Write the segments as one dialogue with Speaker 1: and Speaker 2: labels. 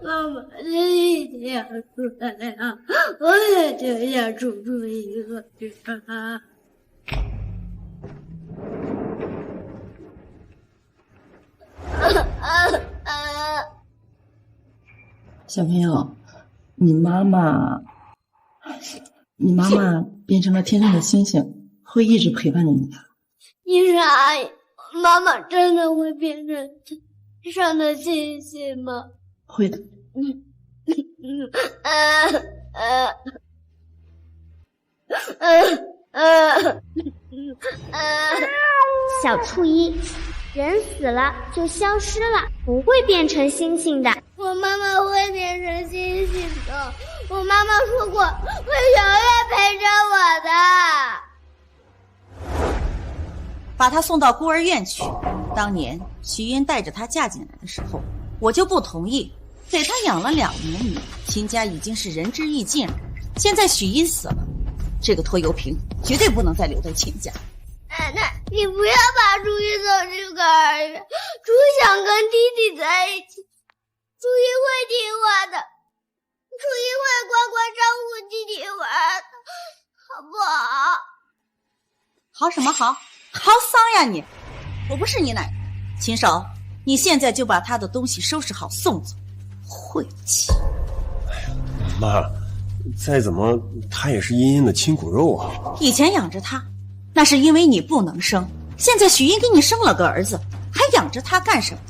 Speaker 1: 妈妈，你一定要出来啊！我也就想处处一个人啊。
Speaker 2: 小朋友，你妈妈变成了天上的星星，会一直陪伴你的。
Speaker 1: 医生阿姨，妈妈真的会变成天上的星星吗？
Speaker 2: 会的。
Speaker 3: 小兔一，人死了就消失了，不会变成星星的。
Speaker 1: 我妈妈会变成星星的，我妈妈说过会永远陪着我的。
Speaker 4: 把她送到孤儿院去。当年徐英带着她嫁进来的时候，我就不同意，给她养了2年女，秦家已经是仁至义尽了。现在许一死了，这个拖油瓶绝对不能再留在秦家。
Speaker 1: 奶奶，你不要把初一送去幼儿园，初一想跟弟弟在一起，初一会听话的，初一会乖乖照顾弟弟玩的，好不好？
Speaker 4: 好什么好？好丧呀你！我不是你奶奶，秦少，你现在就把他的东西收拾好送走。晦气！
Speaker 5: 妈，再怎么他也是茵茵的亲骨肉啊。
Speaker 4: 以前养着他，那是因为你不能生，现在许茵给你生了个儿子，还养着他干什么？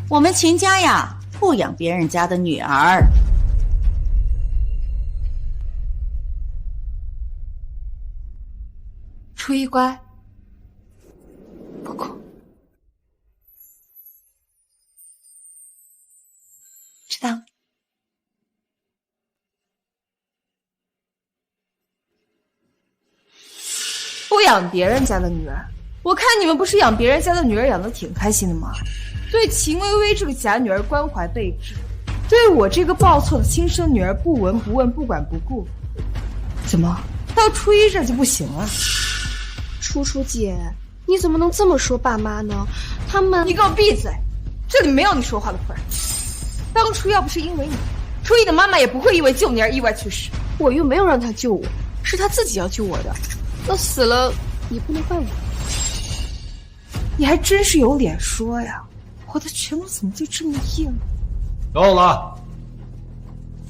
Speaker 4: 我们秦家呀，不养别人家的女儿。
Speaker 6: 初一乖，不哭。知道。不养别人家的女儿，我看你们不是养别人家的女儿养得挺开心的吗？对秦薇薇这个假女儿关怀备至，对我这个报错的亲生女儿不闻不问不管不顾，怎么到初一这就不行了？
Speaker 7: 初初姐，你怎么能这么说爸妈呢？他们……
Speaker 6: 你给我闭嘴！这里没有你说话的份儿。当初要不是因为你，初一的妈妈也不会因为救你而意外去世。
Speaker 7: 我又没有让他救我，是他自己要救我的。那死了也不能怪我。
Speaker 6: 你还真是有脸说呀！我的拳头怎么就这么硬？
Speaker 8: 够了，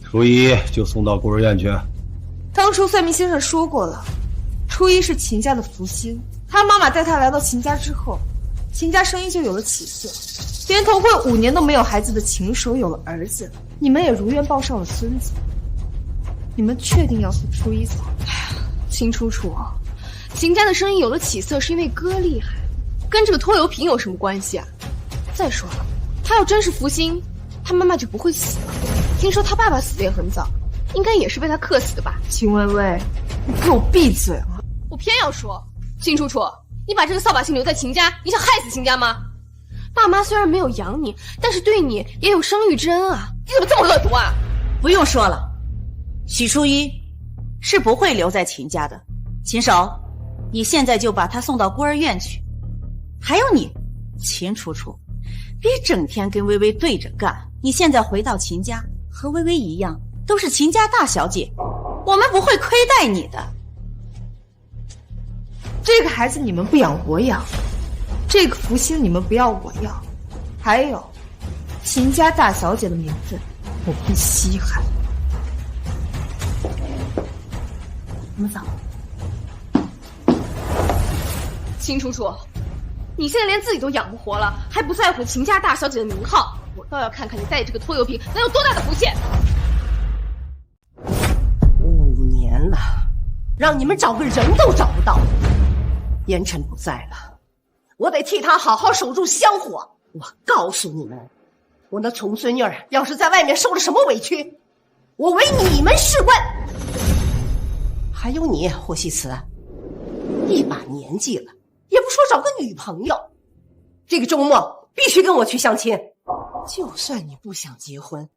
Speaker 8: 初一就送到孤儿院去。
Speaker 6: 当初算命先生说过了，初一是秦家的福星，他妈妈带他来到秦家之后，秦家生意就有了起色，连同婚5年都没有孩子的秦守有了儿子，你们也如愿抱上了孙子。你们确定要送初一走？
Speaker 7: 秦楚楚，秦家的生意有了起色是因为哥厉害，跟这个拖油瓶有什么关系啊？再说了，他要真是福星，他妈妈就不会死了。听说他爸爸死得也很早，应该也是被他克死的吧？
Speaker 6: 秦薇薇，你给我闭嘴了！
Speaker 7: 我偏要说，秦楚楚，你把这个扫把星留在秦家，你想害死秦家吗？爸妈虽然没有养你，但是对你也有生育之恩啊！你怎么这么恶毒啊？
Speaker 4: 不用说了，许初一是不会留在秦家的。秦守，你现在就把他送到孤儿院去。还有你，秦楚楚，别整天跟薇薇对着干。你现在回到秦家，和薇薇一样，都是秦家大小姐，我们不会亏待你的。
Speaker 6: 这个孩子你们不养我养，这个福星你们不要我要，还有秦家大小姐的名分我不稀罕。
Speaker 4: 我们走。
Speaker 7: 秦楚楚，你现在连自己都养不活了，还不在乎秦家大小姐的名号，我倒要看看你带这个拖油瓶能有多大的福气。
Speaker 9: 5年了，让你们找个人都找不到。严晨不在了，我得替他好好守住香火。我告诉你们，我那重孙女儿要是在外面受了什么委屈，我为你们试问。还有你霍希慈，一把年纪了，也不说找个女朋友，这个周末必须跟我去相亲。就算你不想结婚，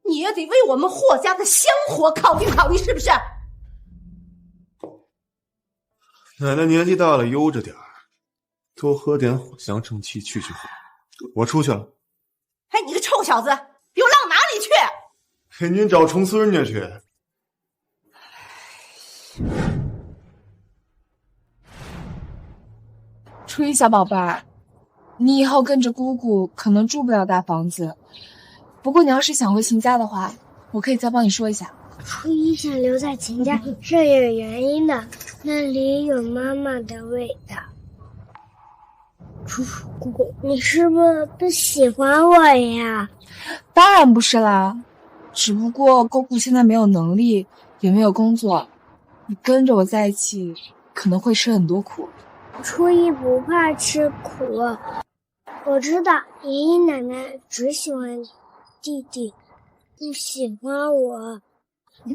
Speaker 9: 你也得为我们霍家的香火考虑考虑，是不是？
Speaker 5: 奶奶年纪大了，悠着点儿，多喝点藿香正气去火。我出去了。
Speaker 9: 哎，你个臭小子，给我
Speaker 10: 给您找重孙女去。
Speaker 6: 初一小宝贝儿，你以后跟着姑姑可能住不了大房子，不过你要是想回秦家的话，我可以再帮你说一下。
Speaker 1: 初一想留在秦家是有原因的，那里有妈妈的味道。叔叔姑姑，你是不是不喜欢我呀？
Speaker 6: 当然不是啦，只不过姑姑现在没有能力，也没有工作，你跟着我在一起可能会吃很多苦。
Speaker 1: 初一不怕吃苦，我知道爷爷奶奶只喜欢弟弟，不喜欢我。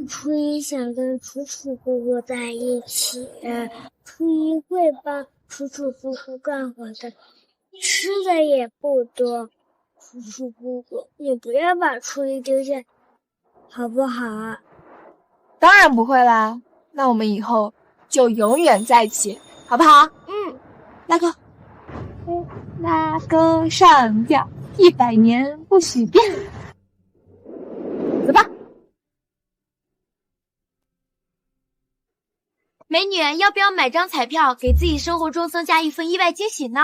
Speaker 1: 初一想跟楚楚姑姑在一起，初一会帮楚楚姑姑干活的，吃的也不多。楚楚姑姑，你不要把初一丢下，好不好啊？
Speaker 6: 当然不会啦，那我们以后就永远在一起，好不好？拉钩，拉钩上吊，100年不许变。走吧。
Speaker 3: 美女，要不要买张彩票，给自己生活中增加一份意外惊喜呢？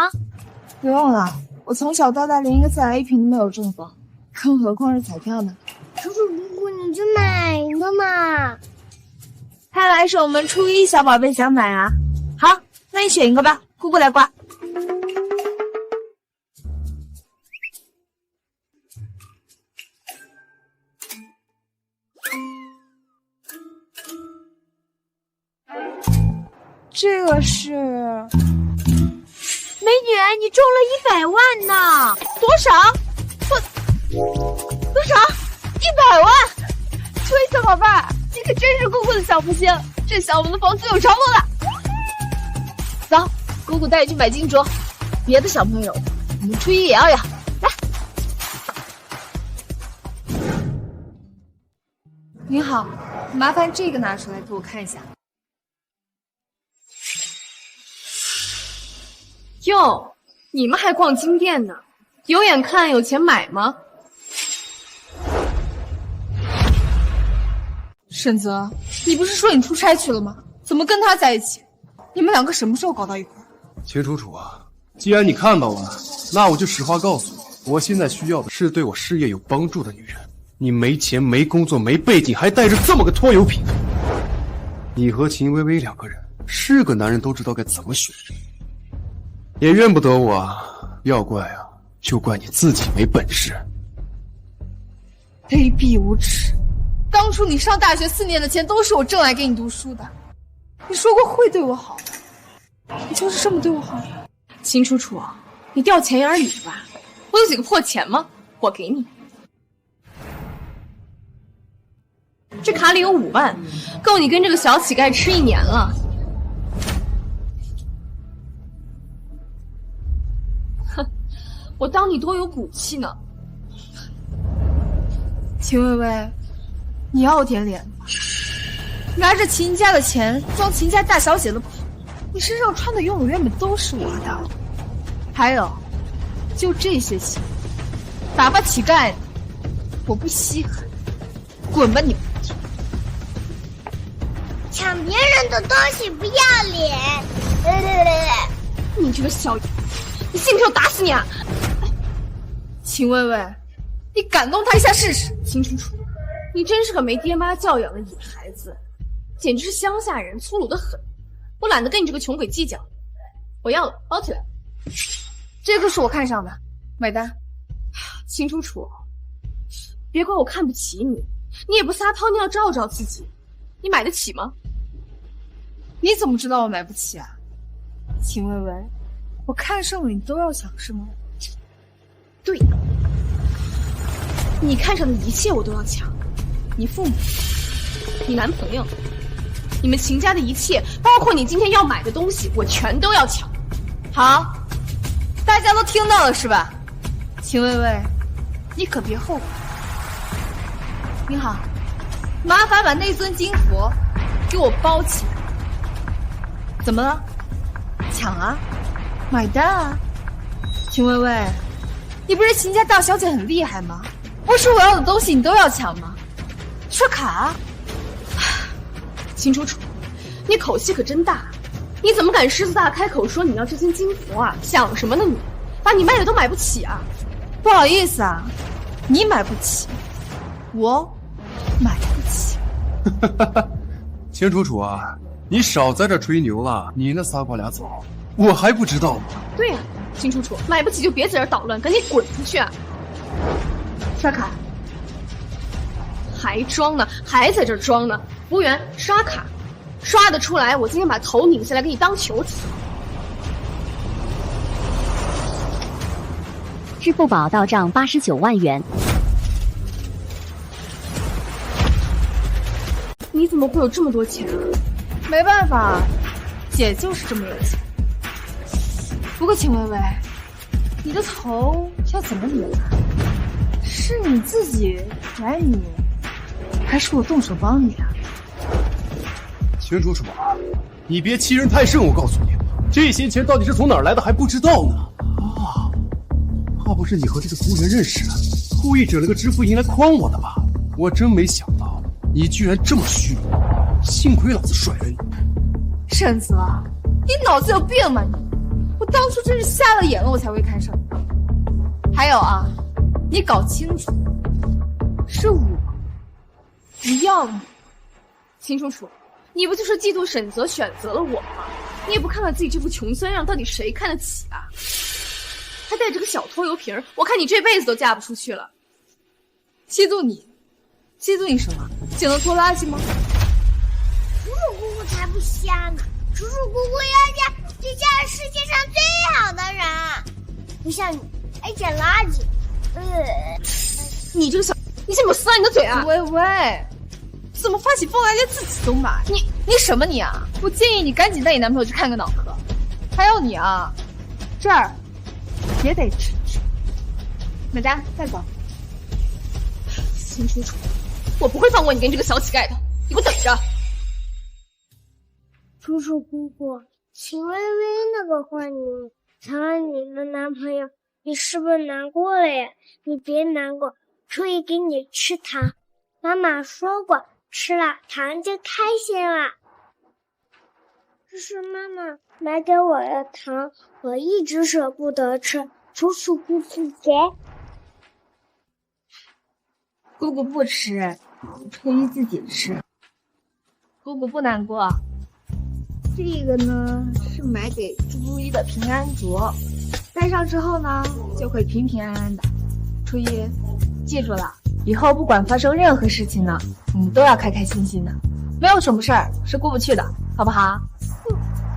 Speaker 6: 不用了，我从小到大连一个再来一瓶都没有中过，更何况是彩票呢？
Speaker 1: 楚楚姑姑，你就买一个嘛。
Speaker 6: 看来是我们初一小宝贝想买啊。好，那你选一个吧，姑姑来刮。这个是
Speaker 3: 美女，你中了100万呢！
Speaker 6: 多少？多少？100万！初一小宝贝儿，你可真是姑姑的小福星，这下我们的房子有着落了。走，姑姑带你去买金镯，别的小朋友我们初一也要有。来，您好，麻烦这个拿出来给我看一下。
Speaker 7: 哟，你们还逛金店呢？有眼看有钱买吗？
Speaker 6: 沈泽，你不是说你出差去了吗？怎么跟他在一起？你们两个什么时候搞到一块儿？
Speaker 5: 秦楚楚啊，既然你看到了，那我就实话告诉你，我现在需要的是对我事业有帮助的女人。你没钱、没工作、没背景，还带着这么个拖油瓶。你和秦薇薇2个人，是个男人都知道该怎么选。也怨不得我，要怪啊，就怪你自己没本事。
Speaker 6: 卑鄙无耻！当初你上大学4年的钱都是我挣来给你读书的，你说过会对我好，你就是这么对我好的。
Speaker 7: 秦楚楚，你掉钱眼里了吧？我有几个破钱吗？我给你。这卡里有5万，够你跟这个小乞丐吃1年了。我当你多有骨气呢。
Speaker 6: 秦薇薇，你要点脸吧？拿着秦家的钱装秦家大小姐的谱，你身上穿的用的原本都是我的。还有，就这些钱，打发乞丐的，我不稀罕。滚吧你们！
Speaker 1: 抢别人的东西不要脸！
Speaker 7: 你这个小，你信不信我打死你啊！
Speaker 6: 秦薇薇，你感动他一下试试。
Speaker 7: 秦楚楚，你真是个没爹妈教养的野孩子，简直是乡下人，粗鲁的很。我懒得跟你这个穷鬼计较，我要了，包起来。
Speaker 6: 这个是我看上的，买单。
Speaker 7: 秦楚楚，别怪我看不起你，你也不撒泡尿照照自己，你买得起吗？
Speaker 6: 你怎么知道我买不起啊？秦薇薇，我看上了你都要抢是吗？
Speaker 7: 对，你看上的一切我都要抢，你父母，你男朋友，你们秦家的一切，包括你今天要买的东西，我全都要抢。
Speaker 6: 好，大家都听到了是吧？秦薇薇，你可别后悔。你好，麻烦把那尊金佛给我包起来。怎么了？抢啊？买单啊？秦薇薇，你不是秦家大小姐很厉害吗？不是我要的东西你都要抢吗？
Speaker 7: 刷卡？秦楚楚，你口气可真大！你怎么敢狮子大开口说你要这件金服啊？想什么呢你？把你卖的都买不起啊！
Speaker 6: 不好意思啊，你买不起，我买不起。
Speaker 5: 秦楚楚啊，你少在这吹牛了，你那仨瓜俩枣，我还不知道吗？
Speaker 7: 对呀、秦楚楚，买不起就别在这捣乱，赶紧滚出去啊！刷卡。还装呢，还在这装呢！服务员，刷卡，刷得出来，我今天把头拧下来给你当球踢。
Speaker 10: 支付宝到账89万元。
Speaker 7: 你怎么会有这么多钱啊？
Speaker 6: 没办法，姐就是这么有钱。不过秦薇薇，你的头要怎么拧啊？是你自己来拧，还是我动手帮你啊？
Speaker 5: 秦楚楚，你别欺人太甚！我告诉你，这些钱到底是从哪儿来的还不知道呢。啊，怕不是你和这个服务员认识，故意整了个支付银来诓我的吧？我真没想到你居然这么虚，幸亏老子甩了你。
Speaker 6: 沈泽，你脑子有病吗你？我当初真是瞎了眼了，我才会看上你。还有啊，你搞清楚，是我不要你。
Speaker 7: 秦楚楚，你不就是嫉妒沈泽选择了我吗？你也不看看自己这副穷酸样，到底谁看得起啊？还带着个小拖油瓶，我看你这辈子都嫁不出去了。
Speaker 6: 嫉妒你？嫉妒你什么？捡了拖垃圾吗？
Speaker 1: 楚楚姑姑才不瞎呢！楚楚姑姑要嫁就嫁世界上最好的人，不像你还捡垃圾。
Speaker 7: 你这个小，你信不撕烂你的嘴啊！
Speaker 6: 喂喂，怎么发起疯来连自己都买？你什么你啊？我建议你赶紧带你男朋友去看个脑科。还有你啊，这儿也得吃。买单，带走。
Speaker 7: 秦楚楚，我不会放过你跟这个小乞丐的，你给我等着！
Speaker 1: 楚楚姑姑，秦薇薇那个坏女人抢了你的男朋友，你是不是难过了呀？你别难过，初一给你吃糖，妈妈说过，吃了糖就开心了。这是妈妈买给我的糖，我一直舍不得吃。楚楚姑姑给。
Speaker 6: 姑姑不吃，初一自己吃。姑姑不难过。这个呢是买给初一的平安镯，戴上之后呢就会平平安安的。初一，记住了，以后不管发生任何事情呢，你都要开开心心的，没有什么事儿是过不去的，好不好？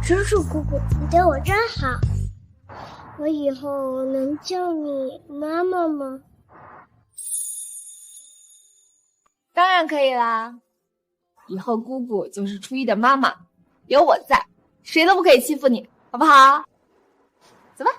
Speaker 1: 楚楚姑姑，你对我真好。我以后能叫你妈妈吗？
Speaker 6: 当然可以啦，以后姑姑就是初一的妈妈，有我在，谁都不可以欺负你，好不好？走吧。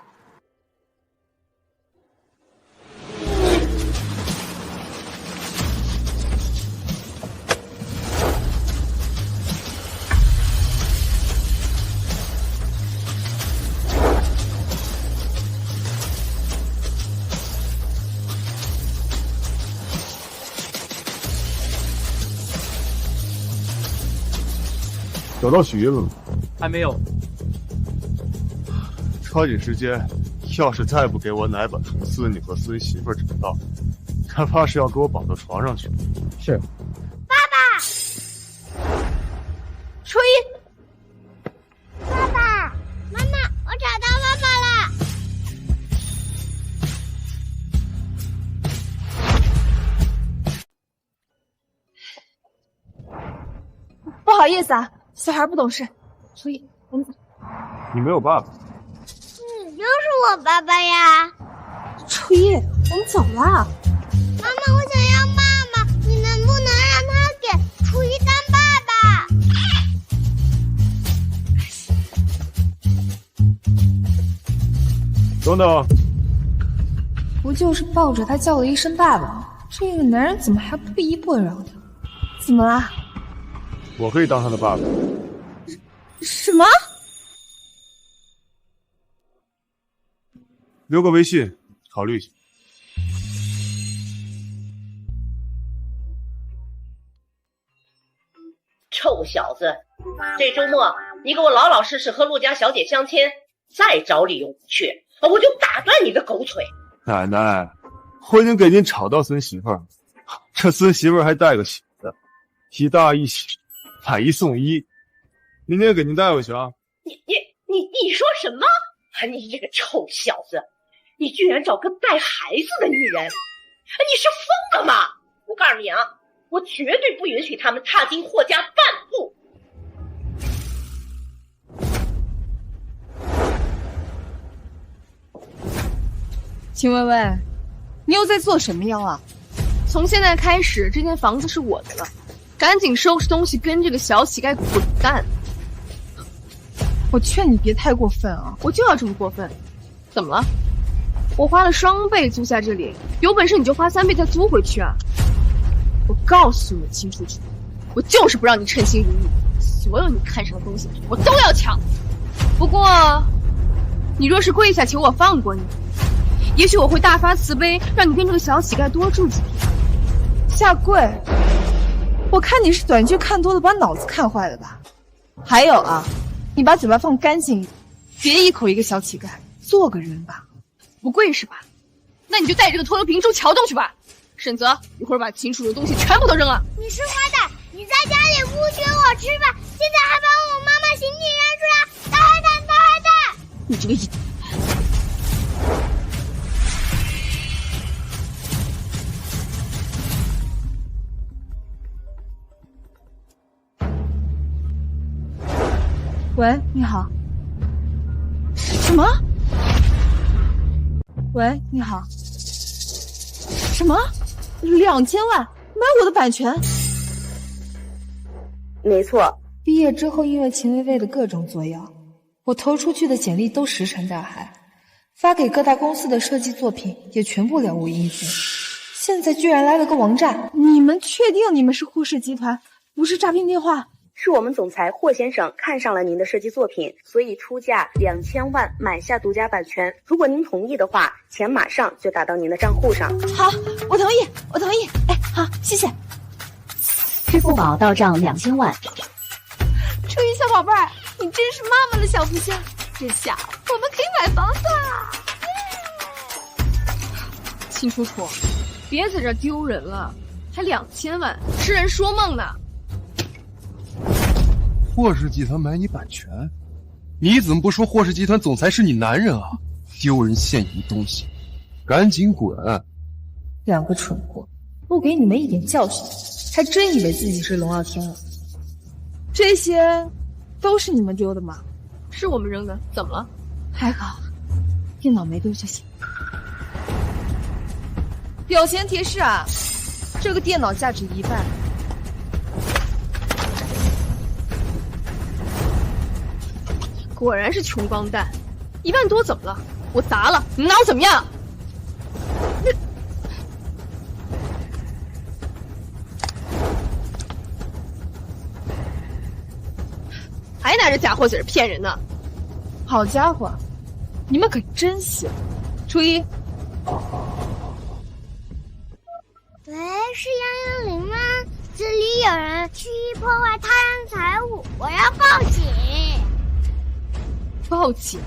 Speaker 11: 找到许熨了吗？
Speaker 5: 还没有。
Speaker 11: 抓紧时间，要是再不给我奶把从孙女和孙媳妇找到，他怕是要给我绑到床上去。
Speaker 5: 是。
Speaker 1: 爸爸，
Speaker 6: 初一，
Speaker 1: 爸爸，妈妈，我找到妈妈了。
Speaker 6: 不好意思啊，小孩不懂事。初一，我们走。
Speaker 11: 你没有爸爸？
Speaker 1: 你就是我爸爸呀。
Speaker 6: 初一，我们走了。
Speaker 1: 妈妈，我想要妈妈，你能不能让他给初一当爸爸？
Speaker 11: 等等，
Speaker 6: 不就是抱着他叫了一声爸爸，这个男人怎么还不依不饶的？怎么啦？
Speaker 11: 我可以当他的爸爸。
Speaker 6: 什么？
Speaker 11: 留个微信，考虑一下。
Speaker 9: 臭小子，这周末你给我老老实实和陆家小姐相亲，再找理由不去，我就打断你的狗腿。
Speaker 11: 奶奶，我已经给您找到孙媳妇儿，这孙媳妇儿还带个喜的，1大1小，买1送1，明天给您带回去啊。
Speaker 9: 你说什么？你这个臭小子，你居然找个带孩子的女人，你是疯了吗？我告诉你啊，我绝对不允许他们踏进霍家半步。
Speaker 6: 秦薇薇，你又在做什么妖啊？
Speaker 7: 从现在开始，这间房子是我的了，赶紧收拾东西，跟这个小乞丐滚蛋！
Speaker 6: 我劝你别太过分啊！
Speaker 7: 我就要这么过分，怎么了？我花了双倍租下这里，有本事你就花3倍再租回去啊！我告诉你清楚楚，我就是不让你称心如意，所有你看上的东西我都要抢。不过，你若是跪下求我放过你，也许我会大发慈悲，让你跟这个小乞丐多住几天。
Speaker 6: 下跪？我看你是短剧看多了，把脑子看坏了吧？还有啊，你把嘴巴放干净一点，别一口一个小乞丐，做个人吧。
Speaker 7: 不跪是吧？那你就带这个拖油瓶住桥洞去吧。沈泽，一会儿把秦楚的东西全部都扔了。
Speaker 1: 你是坏蛋！你在家里不许我吃饭，现在还把我妈妈刑警认出来，大坏蛋！大坏蛋！
Speaker 7: 你这个异
Speaker 6: 喂，你好。
Speaker 7: 什么？
Speaker 6: 喂，你好。什么？2000万买我的版权？没错，毕业之后因为秦薇薇的各种作妖，我投出去的简历都石沉大海，发给各大公司的设计作品也全部了无音讯。现在居然来了个王炸！你们确定你们是护氏集团，不是诈骗电话？
Speaker 12: 是我们总裁霍先生看上了您的设计作品，所以出价2000万买下独家版权。如果您同意的话，钱马上就打到您的账户上。
Speaker 6: 好，我同意，我同意。哎，好，谢谢。
Speaker 10: 支付宝到账2000万。
Speaker 6: 初一小宝贝儿，你真是妈妈的小福星，这下我们可以买房子啦！
Speaker 7: 秦楚楚，别在这丢人了，还2000万，痴人说梦呢。
Speaker 5: 霍氏集团买你版权，你怎么不说霍氏集团总裁是你男人啊？丢人现眼的东西，赶紧滚！
Speaker 6: 两个蠢货，不给你们一点教训，还真以为自己是龙傲天了。这些都是你们丢的吗？
Speaker 7: 是我们扔的，怎么了？
Speaker 6: 还好，电脑没丢就行。有前提是啊，这个电脑价值1半。
Speaker 7: 果然是穷光蛋，1万多怎么了？我砸了，你拿我怎么样？还拿着假货在这骗人呢！
Speaker 6: 好家伙，你们可真行！初一，
Speaker 1: 喂，是110吗？这里有人蓄意破坏他人财物，我要报警！
Speaker 7: 报警？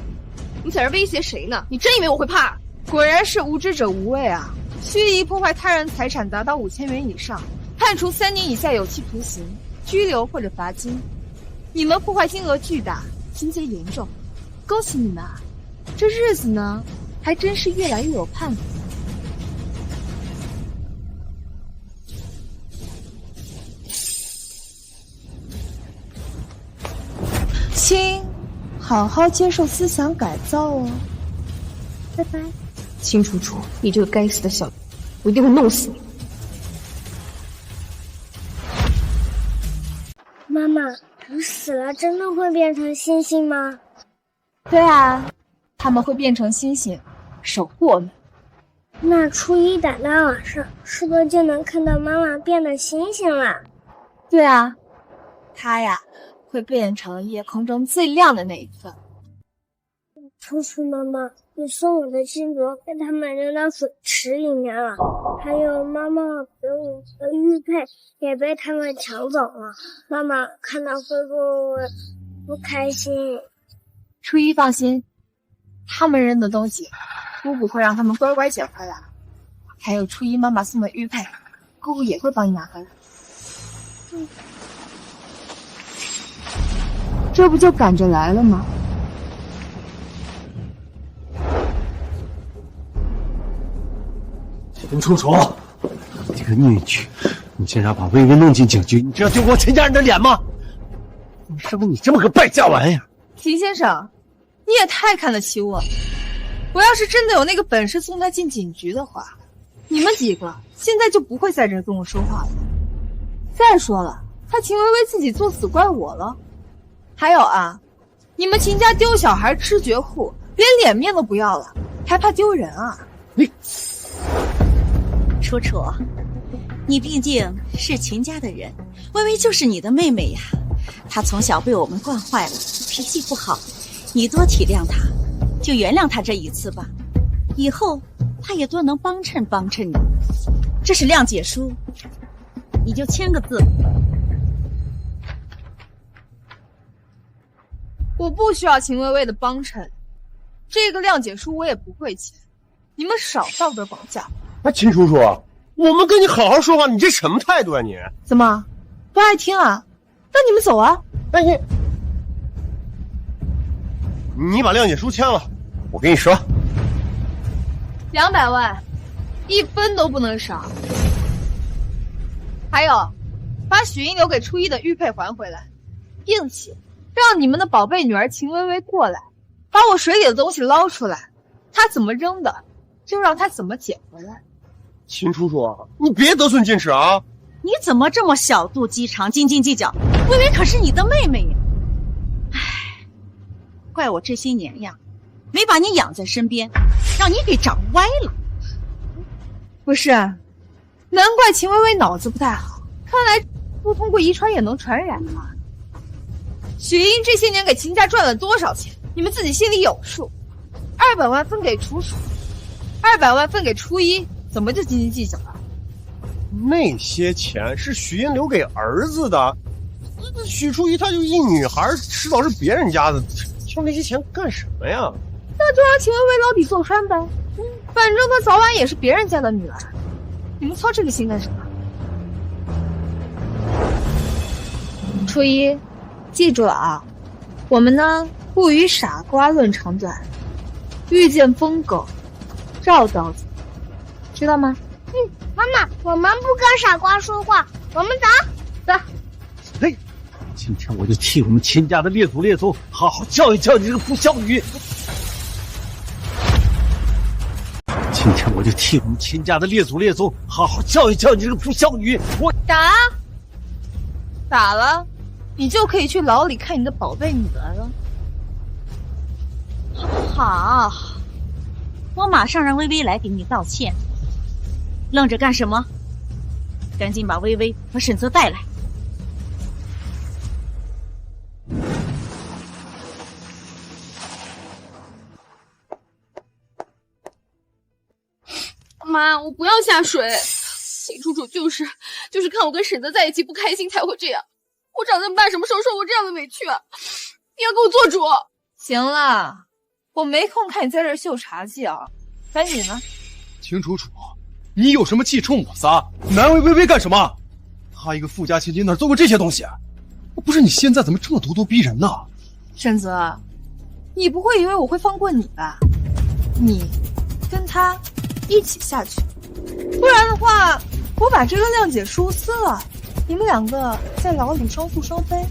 Speaker 7: 你在这威胁谁呢？你真以为我会怕？
Speaker 6: 果然是无知者无畏啊！蓄意破坏他人财产达到5000元以上，判处3年以下有期徒刑、拘留或者罚金。你们破坏金额巨大，情节严重，恭喜你们啊！这日子呢，还真是越来越有盼头。亲，好好接受思想改造哦。拜拜。
Speaker 7: 秦楚楚，你这个该死的小，我一定会弄死你。
Speaker 1: 妈妈，人死了真的会变成星星吗？
Speaker 6: 对啊，他们会变成星星，守护我们。
Speaker 1: 那初一的那晚上，是不是就能看到妈妈变成星星了？
Speaker 6: 对啊，她呀会变成夜空中最亮的那一颗。
Speaker 1: 楚楚妈妈，你送我的金镯被他们扔到水池里面了，还有妈妈给我的玉佩也被他们抢走了。妈妈看到会不会不开心？
Speaker 6: 初一放心，他们扔的东西，姑姑会让他们乖乖捡回来。还有初一妈妈送的玉佩，姑姑也会帮你拿回来。这不就赶着来了吗？
Speaker 8: 秦楚楚，这个女婿，你竟然把薇薇弄进警局，你这样丢我秦家人的脸吗？怎么生了你这么个败家玩意儿？
Speaker 6: 秦先生，你也太看得起我了。我要是真的有那个本事送他进警局的话，你们几个现在就不会在这跟我说话了。再说了，他秦薇薇自己作死怪我了。还有啊，你们秦家丢小孩吃绝户，连脸面都不要了，还怕丢人啊？
Speaker 8: 你
Speaker 4: 楚楚，你毕竟是秦家的人，薇薇就是你的妹妹呀。她从小被我们惯坏了，脾气不好，你多体谅她，就原谅她这一次吧。以后她也多能帮衬帮衬你。这是谅解书，你就签个字。
Speaker 6: 我不需要秦薇薇的帮衬，这个谅解书我也不会签。你们少道德绑架！
Speaker 11: 哎，秦叔叔，我们跟你好好说话，你这什么态度啊你？
Speaker 6: 怎么不爱听啊？那你们走啊！
Speaker 11: 哎你把谅解书签了，我跟你说
Speaker 6: ，200万，1分都不能少。还有，把许英留给初一的玉佩还回来，并且让你们的宝贝女儿秦薇薇过来，把我水里的东西捞出来，她怎么扔的，就让她怎么捡回来。
Speaker 11: 秦叔叔，你别得寸进尺啊！
Speaker 4: 你怎么这么小肚鸡肠，斤斤计较？薇薇可是你的妹妹呀！唉，怪我这些年呀，没把你养在身边，让你给长歪了。
Speaker 6: 不是，难怪秦薇薇脑子不太好，看来不通过遗传也能传染啊。许英这些年给秦家赚了多少钱，你们自己心里有数。200万分给楚楚，200万分给初一，怎么就斤斤计较了？
Speaker 11: 那些钱是许英留给儿子的，许初一她就一女孩，迟早是别人家的，要那些钱干什么呀？
Speaker 6: 那就让秦薇薇牢底坐穿呗，反正她早晚也是别人家的女儿，你们操这个心干什么？初一，记住了啊，我们呢不与傻瓜论长短，遇见疯狗绕道走，知道吗？
Speaker 1: 妈妈，我们不跟傻瓜说话，我们走。
Speaker 8: 嘿，今天我就替我们秦家的列祖列宗好好教育教育你这个不孝女。今天我就替我们秦家的列祖列宗好好教育教育你这个不孝女。我
Speaker 6: 打了，你就可以去牢里看你的宝贝女儿了。
Speaker 4: 好，我马上让薇薇来给你道歉。愣着干什么？赶紧把薇薇和沈泽带来。
Speaker 7: 妈，我不要下水。秦楚楚就是看我跟沈泽在一起不开心才会这样。我长这么大什么时候受过这样的委屈啊？你要给我做主。
Speaker 6: 行了，我没空看你在这儿秀茶技啊，赶紧的。
Speaker 5: 秦楚楚，你有什么气冲我撒？难为薇薇干什么？她一个富家千金哪做过这些东西？不是你现在怎么这么咄咄逼人呢？
Speaker 6: 沈泽，你不会以为我会放过你吧？你跟他一起下去，不然的话，我把这个谅解书撕了，你们2个在牢里双宿双飞。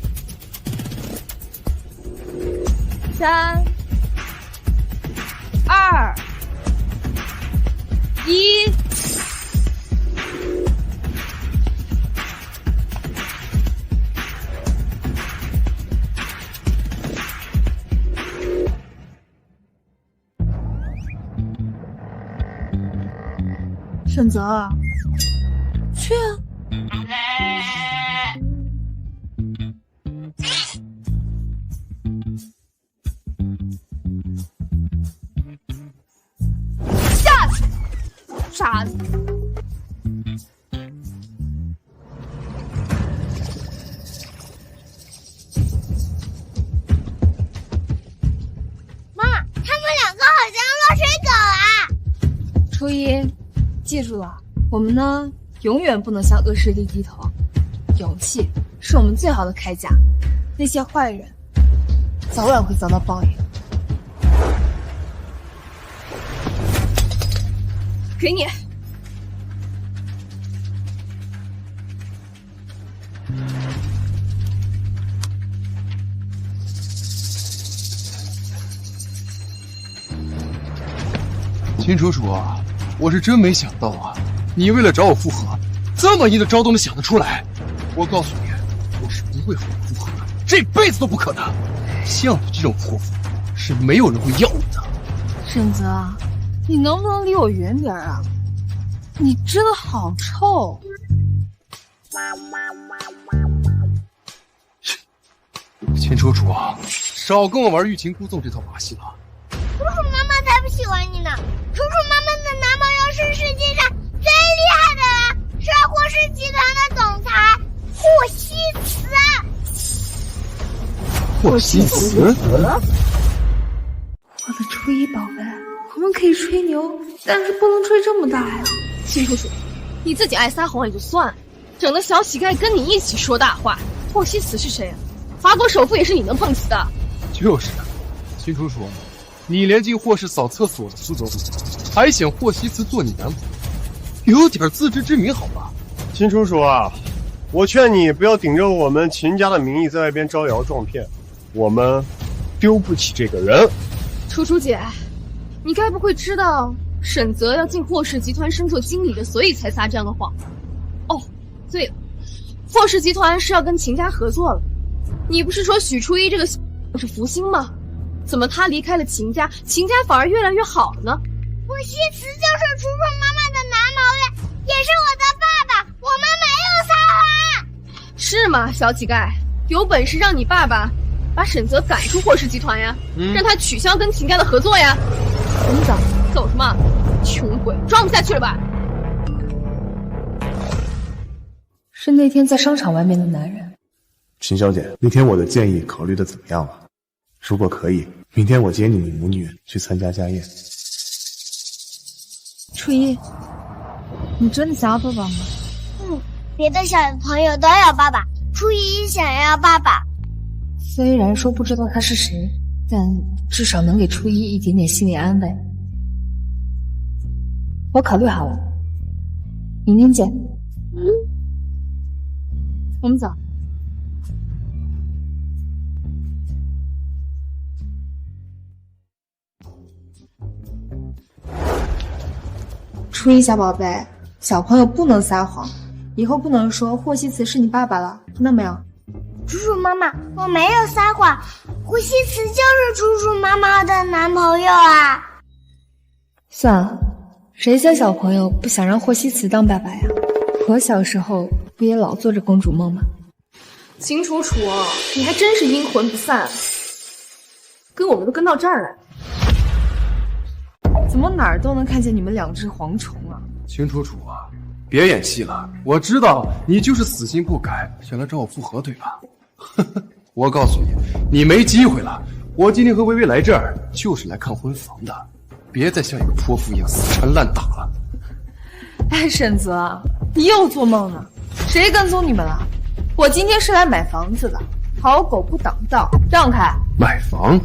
Speaker 6: 3、2、1。沈泽，去啊！
Speaker 7: 傻子。
Speaker 1: 妈妈，他们两个好像落水狗啊！
Speaker 6: 初一，记住了，我们呢永远不能向恶势力低头，勇气是我们最好的铠甲。那些坏人早晚会遭到报应。给你。
Speaker 5: 秦楚楚啊，我是真没想到啊，你为了找我复合，这么阴的招都能想得出来。我告诉你，我是不会和你复合的，这辈子都不可能。像你这种泼妇，是没有人会要你的。
Speaker 6: 沈泽，你能不能离我远点啊？你真的好臭！
Speaker 5: 秦楚楚啊，少跟我玩欲擒故纵这套把戏了。
Speaker 1: 楚楚妈妈才不喜欢你呢！楚楚妈妈的男朋友是世界上最厉害的人，是霍氏集团的总裁霍希慈。
Speaker 5: 霍希慈？
Speaker 6: 我的初一宝贝，我们可以吹牛，但是不能吹这么大呀！
Speaker 7: 秦楚楚，你自己爱撒谎也就算了，整个小乞丐跟你一起说大话。霍希慈是谁啊？法国首富也是你能碰瓷的？
Speaker 5: 就是，秦楚楚，你连进霍氏扫厕所的资格都没有，还想霍希慈做你男朋友，有点自知之明好吧？
Speaker 8: 秦楚楚啊，我劝你不要顶着我们秦家的名义在外边招摇撞骗，我们丢不起这个人。
Speaker 7: 楚楚姐，你该不会知道沈泽要进霍氏集团升做经理的，所以才撒这样的谎吧？哦，对了，霍氏集团是要跟秦家合作了。你不是说许初一这个是福星吗？怎么他离开了秦家，秦家反而越来越好了呢？
Speaker 1: 霍希慈就是楚楚妈妈的男朋友，也是我的爸爸，我们没有撒谎。
Speaker 7: 是吗，小乞丐？有本事让你爸爸把沈泽赶出霍氏集团呀，让他取消跟秦家的合作呀！我们走什么？穷鬼，装不下去了吧？
Speaker 6: 是那天在商场外面的男人。
Speaker 11: 秦小姐，那天我的建议考虑的怎么样了？如果可以，明天我接你们母女去参加家宴。
Speaker 6: 初一，你真的想要爸爸吗？
Speaker 1: 别的小朋友都要爸爸，初一想要爸爸。
Speaker 6: 虽然说不知道他是谁，但至少能给初一一点点心理安慰。我考虑好了，明天见。我们走。初一小宝贝，小朋友不能撒谎，以后不能说霍希慈是你爸爸了，听到没有？
Speaker 1: 楚楚妈妈，我没有撒谎，霍希慈就是楚楚妈妈的男朋友啊。
Speaker 6: 算了，谁家小朋友不想让霍希慈当爸爸呀？我小时候不也老做着公主梦吗？
Speaker 7: 秦楚楚，你还真是阴魂不散，跟我们都跟到这儿来。
Speaker 6: 怎么哪儿都能看见你们两只蝗虫啊？
Speaker 5: 秦楚楚啊，别演戏了，我知道你就是死心不改，想来找我复合，对吧？我告诉你，你没机会了。我今天和薇薇来这儿就是来看婚房的，别再像一个泼妇一样死缠烂打了。
Speaker 6: 哎，沈泽，你又做梦了？谁跟踪你们了？我今天是来买房子的，好狗不挡道，让开！
Speaker 5: 买房？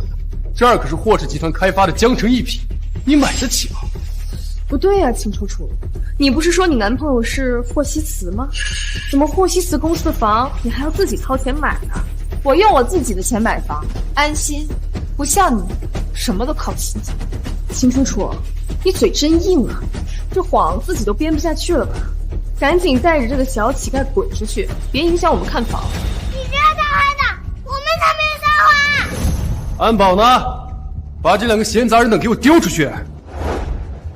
Speaker 5: 这儿可是霍氏集团开发的江城一品，你买得起吗？
Speaker 7: 不对呀，秦楚楚，你不是说你男朋友是霍希慈吗？怎么霍希慈公司的房你还要自己掏钱买呢？
Speaker 6: 我用我自己的钱买房，安心，不像你，什么都靠亲戚。
Speaker 7: 秦楚楚，你嘴真硬啊，这谎自己都编不下去了吧？赶紧带着这个小乞丐滚出去，别影响我们看房。
Speaker 1: 你这样才害的，我们才没撒谎。
Speaker 5: 安保呢？把这两个闲杂人等给我丢出去！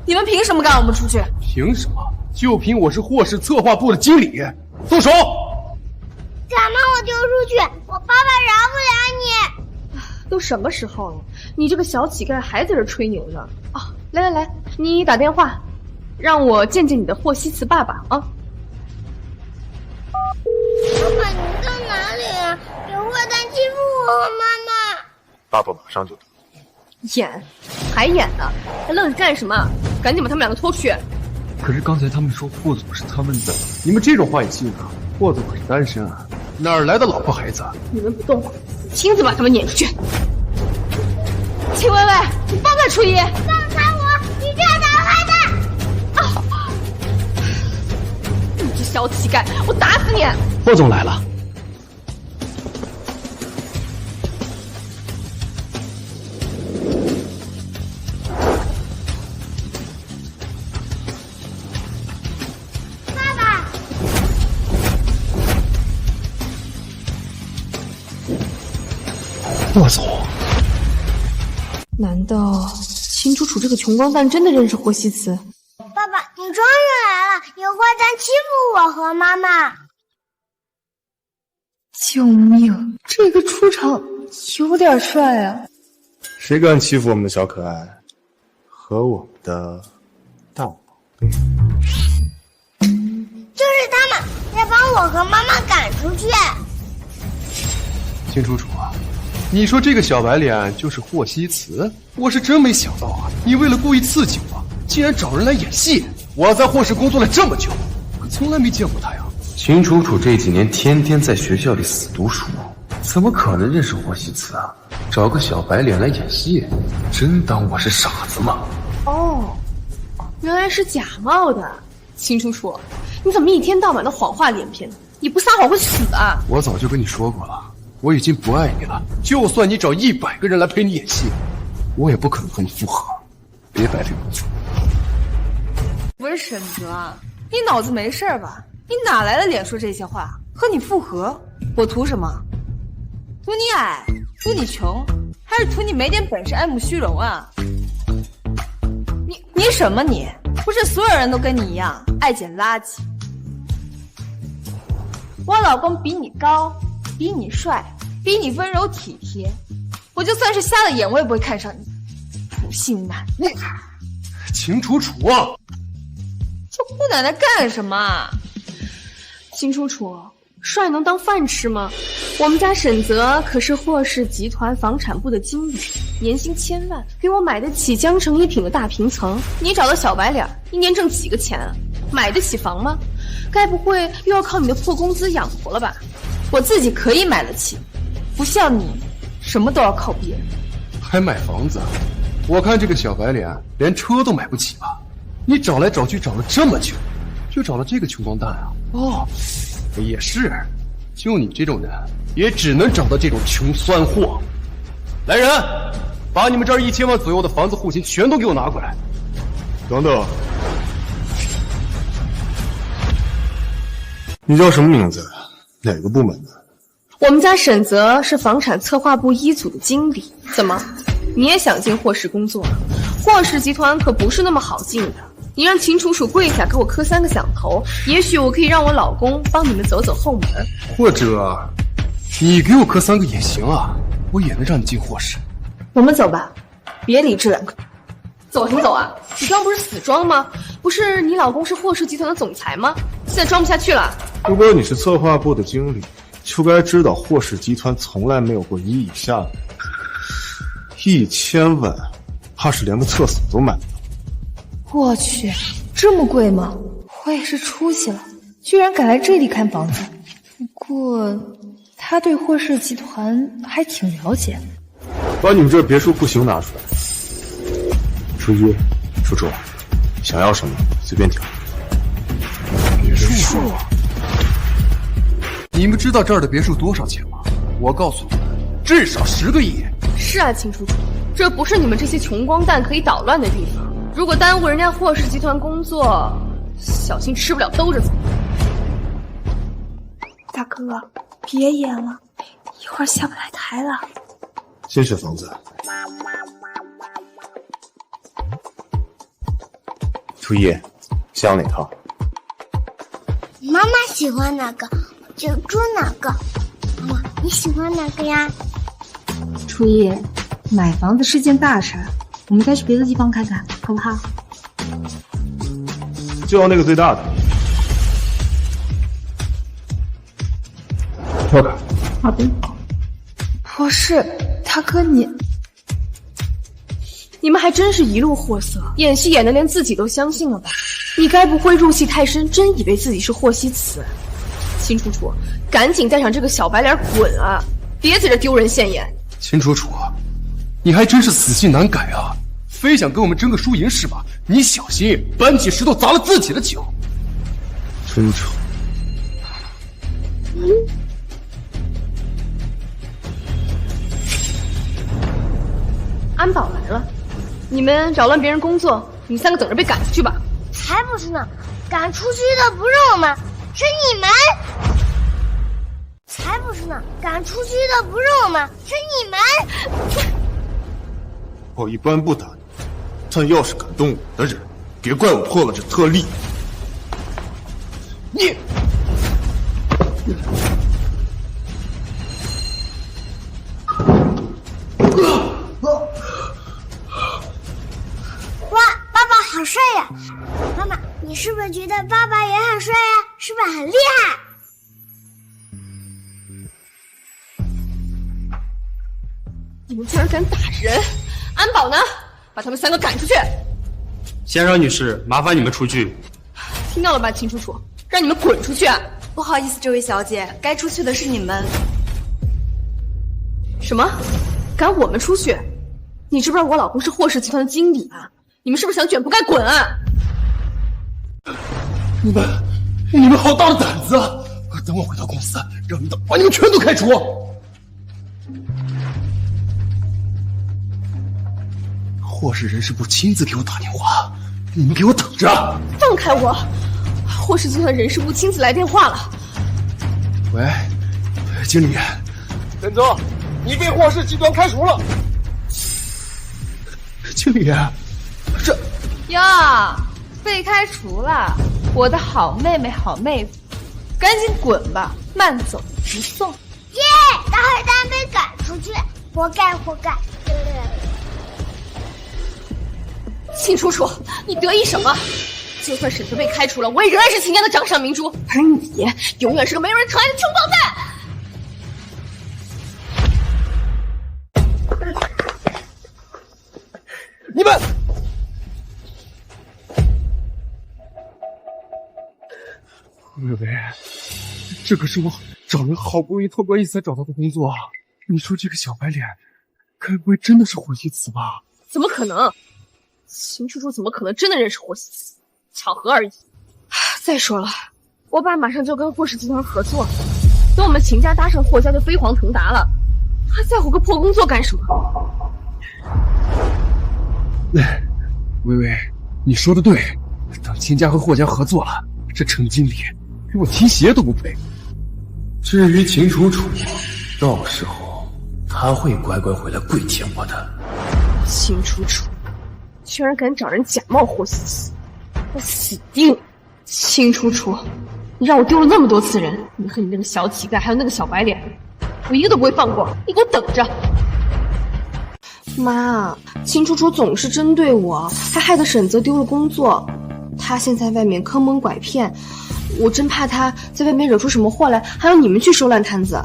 Speaker 6: 你们凭什么赶我们出去？
Speaker 5: 凭什么？就凭我是霍氏策划部的经理！动手！
Speaker 1: 敢把我丢出去，我爸爸饶不了你！
Speaker 7: 都什么时候了，你这个小乞丐还在这吹牛呢？啊，来，你打电话，让我见见你的霍希茨爸爸啊！
Speaker 1: 爸爸，你到哪里啊？有坏蛋欺负我和妈妈。
Speaker 11: 爸爸马上就到。
Speaker 7: 演，还演呢？还愣着干什么？赶紧把他们两个拖出去！
Speaker 5: 可是刚才他们说霍总是他们的，你们这种话也信啊？霍总可是单身啊，哪儿来的老婆孩子？
Speaker 7: 你们不动，亲自把他们撵出去！秦薇薇，你放开初一！
Speaker 1: 放开我！你这打坏蛋！
Speaker 7: 啊！你这小乞丐，我打死你！
Speaker 8: 霍总来了。
Speaker 1: 爸爸，
Speaker 8: 霍总。
Speaker 7: 难道秦楚楚这个穷光蛋真的认识霍希茨？
Speaker 1: 爸爸，你终于来了！有坏蛋欺负我和妈妈。
Speaker 6: 救命！这个出场有点帅啊！
Speaker 11: 谁敢欺负我们的小可爱和我们的大宝贝？
Speaker 1: 就是他们在帮我和妈妈赶出去。
Speaker 5: 秦楚楚啊，你说这个小白脸就是霍希茨？我是真没想到啊！你为了故意刺激我，竟然找人来演戏。我在霍氏工作了这么久，可从来没见过他呀。
Speaker 13: 秦楚楚这几年天天在学校里死读书，怎么可能认识霍希茨啊？找个小白脸来演戏，真当我是傻子吗？
Speaker 7: 哦，原来是假冒的。秦楚楚，你怎么一天到晚的谎话连篇？你不撒谎会死啊！
Speaker 5: 我早就跟你说过了，我已经不爱你了。就算你找100个人来陪你演戏，我也不可能和你复合。别白费功夫。
Speaker 6: 不是沈泽，你脑子没事吧？你哪来的脸说这些话？和你复合，我图什么？图你矮，图你穷，还是图你没点本事，爱慕虚荣啊？你什么你？不是所有人都跟你一样爱捡垃圾。我老公比你高，比你帅，比你温柔体贴，我就算是瞎了眼，我也不会看上你。普信男，
Speaker 5: 秦楚楚啊！
Speaker 6: 这姑奶奶干什么？
Speaker 7: 秦楚楚，帅能当饭吃吗？我们家沈泽可是霍氏集团房产部的经理，年薪1000万，给我买得起江城一品的大平层。你找个小白脸，一年挣几个钱啊？买得起房吗？该不会又要靠你的破工资养活了吧？
Speaker 6: 我自己可以买得起，不像你，什么都要靠别人。
Speaker 5: 还买房子？我看这个小白脸连车都买不起吧？你找来找去找了这么久，就找了这个穷光蛋啊？哦，也是，就你这种人，也只能找到这种穷酸货。来人，把你们这儿1000万左右的房子户型全都给我拿过来。
Speaker 11: 等等，你叫什么名字？哪个部门的？
Speaker 7: 我们家沈泽是房产策划部1组的经理。怎么，你也想进霍氏工作？霍氏集团可不是那么好进的。你让秦楚楚跪下给我磕3个响头，也许我可以让我老公帮你们走走后门。
Speaker 5: 或者，你给我磕3个也行啊，我也能让你进霍氏。
Speaker 7: 我们走吧，别理这2个。走什么走啊？你刚不是死装吗？不是你老公是霍氏集团的总裁吗？现在装不下去了。
Speaker 11: 如果你是策划部的经理，就该知道霍氏集团从来没有过1亿以下的。1000万，怕是连个厕所都买不到。
Speaker 6: 我去，这么贵吗？我也是出息了，居然敢来这里看房子。不过，他对霍氏集团还挺了解。
Speaker 11: 把你们这别墅户型拿出来。初一，楚楚，想要什么随便挑。
Speaker 5: 别墅？你们知道这儿的别墅多少钱吗？我告诉你们，至少10个亿。
Speaker 7: 是啊，秦楚楚，这不是你们这些穷光蛋可以捣乱的地方。如果耽误人家霍氏集团工作，小心吃不了兜着走。
Speaker 6: 大哥，别演了，一会儿下不来台了。
Speaker 11: 先选房子。初一，想要哪套？
Speaker 1: 妈妈喜欢哪个，我就住哪个。妈妈，你喜欢哪个呀？
Speaker 6: 初一，买房子是件大事，我们再去别的地方看看，好不好？
Speaker 11: 就要那个最大的。跳开！
Speaker 2: 好的。
Speaker 7: 博士，大哥你们还真是一路货色，演戏演的连自己都相信了吧？你该不会入戏太深，真以为自己是霍希慈？秦楚楚，赶紧带上这个小白脸滚啊！别在这丢人现眼。
Speaker 5: 秦楚楚，你还真是死性难改啊！非想跟我们争个输赢是吧？你小心搬起石头砸了自己的脚。
Speaker 11: 楚楚，
Speaker 7: 安保来了，你们扰乱别人工作，你们3个等着被赶出去吧。
Speaker 1: 才不是呢，赶出去的不是我们，是你们。才不是呢，赶出去的不是我们，是你们。
Speaker 11: 我一般不打你，但要是敢动我的人，别怪我破了这特例。你。
Speaker 1: 哇，爸爸好帅呀！妈妈，你是不是觉得爸爸也很帅呀？是不是很厉害？
Speaker 7: 你们竟然敢打人！安保呢？把他们3个赶出去！
Speaker 5: 先生女士，麻烦你们出去。
Speaker 7: 听到了吧，秦楚楚，让你们滚出去！
Speaker 14: 不好意思，这位小姐，该出去的是你们。
Speaker 7: 什么？赶我们出去？你知不知道我老公是霍氏集团的经理啊？你们是不是想卷铺盖滚啊？
Speaker 5: 你们好大的胆子啊！等我回到公司，让领导把你们全都开除。霍氏人事部亲自给我打电话，你们给我等着！
Speaker 7: 放开我！霍氏集团人事部亲自来电话了。
Speaker 5: 喂，经理，
Speaker 8: 任总，你被霍氏集团开除了。
Speaker 5: 经理，这
Speaker 6: 哟，被开除了，我的好妹妹好妹夫，赶紧滚吧，慢走不送。
Speaker 1: 耶，大坏蛋被赶出去，活该活该。
Speaker 7: 秦楚楚，你得意什么？就算沈泽被开除了，我也仍然是秦家的掌上明珠，而你永远是个没有人疼爱的穷光蛋。
Speaker 8: 你们，
Speaker 5: 薇薇，这可是我找人好不容易托关系才找到的工作啊！你说这个小白脸，该不会真的是霍希慈吧？
Speaker 7: 怎么可能？秦楚楚怎么可能真的认识霍希慈？巧合而已。再说了，我爸马上就跟霍氏集团合作，等我们秦家搭上霍家就飞黄腾达了，还在乎个破工作干什么？
Speaker 5: 薇薇，你说的对，等秦家和霍家合作了，这程经理比我提鞋都不配。
Speaker 13: 至于秦楚楚，到时候他会乖乖回来跪舔我的。
Speaker 7: 秦楚楚居然敢找人假冒霍希慈，我死定了！秦楚楚，你让我丢了那么多次人，你和你那个小乞丐还有那个小白脸，我一个都不会放过，你给我等着！妈，秦楚楚总是针对我，还害得沈泽丢了工作。他现在外面坑蒙拐骗，我真怕他在外面惹出什么祸来，还要你们去收烂摊子。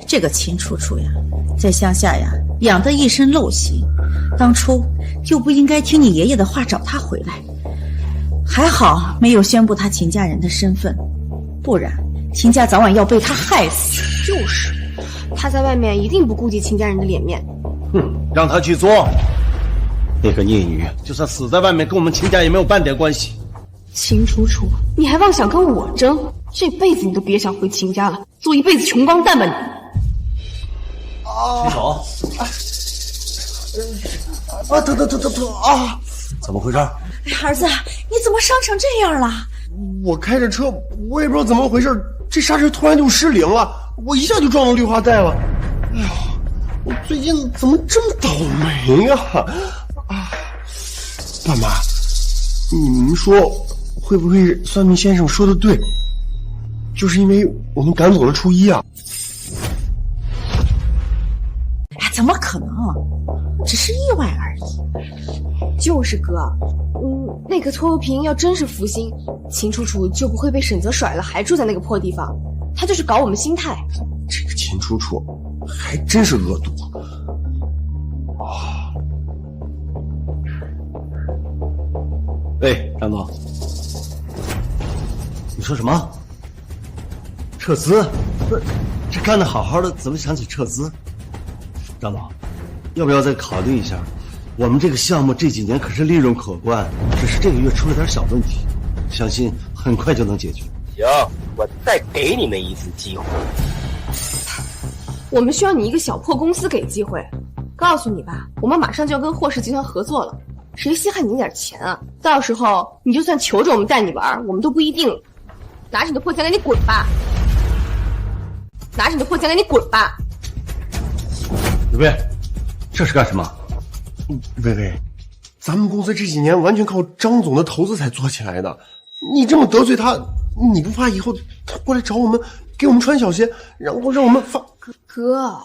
Speaker 4: 这个秦楚楚呀，在乡下呀养得一身陋习，当初就不应该听你爷爷的话找他回来。还好没有宣布他秦家人的身份，不然秦家早晚要被他害死。
Speaker 7: 就是，他在外面一定不顾及秦家人的脸面。
Speaker 8: 让他去做。那个孽女，就算死在外面，跟我们秦家也没有半点关系。
Speaker 7: 秦楚楚，你还妄想跟我争？这辈子你都别想回秦家了，做一辈子穷光蛋吧你！
Speaker 8: 秦总，疼啊！怎么回事？
Speaker 4: 儿子，你怎么伤成这样了？
Speaker 8: 我开着车，我也不知道怎么回事，这刹车突然就失灵了，我一下就撞到绿化带了。哎呀，我最近怎么这么倒霉呀？爸妈，你们说会不会算命先生说的对？就是因为我们赶走了初一啊！
Speaker 4: 怎么可能？只是意外而已。
Speaker 7: 就是哥，那个拖油瓶要真是福星，秦楚楚就不会被沈泽甩了，还住在那个破地方。他就是搞我们心态。
Speaker 8: 这个秦楚楚还真是恶毒啊！
Speaker 15: 喂，张总，你说什么？撤资？不是，这干得好好的，怎么想起撤资？张总，要不要再考虑一下？我们这个项目这几年可是利润可观，只是这个月出了点小问题，相信很快就能解决。
Speaker 16: 行，我再给你们一次机会。
Speaker 7: 我们需要你一个小破公司给机会。告诉你吧，我们马上就要跟霍氏集团合作了，谁稀罕你那点钱啊？到时候你就算求着我们带你玩，我们都不一定了。拿着你的破钱赶紧滚吧！拿着你的破钱赶紧滚吧！
Speaker 15: 薇薇，这是干什么？
Speaker 8: 薇薇，咱们公司这几年完全靠张总的投资才做起来的，你这么得罪他，你不怕以后他过来找我们，给我们穿小鞋，然后让我们发？
Speaker 7: 哥，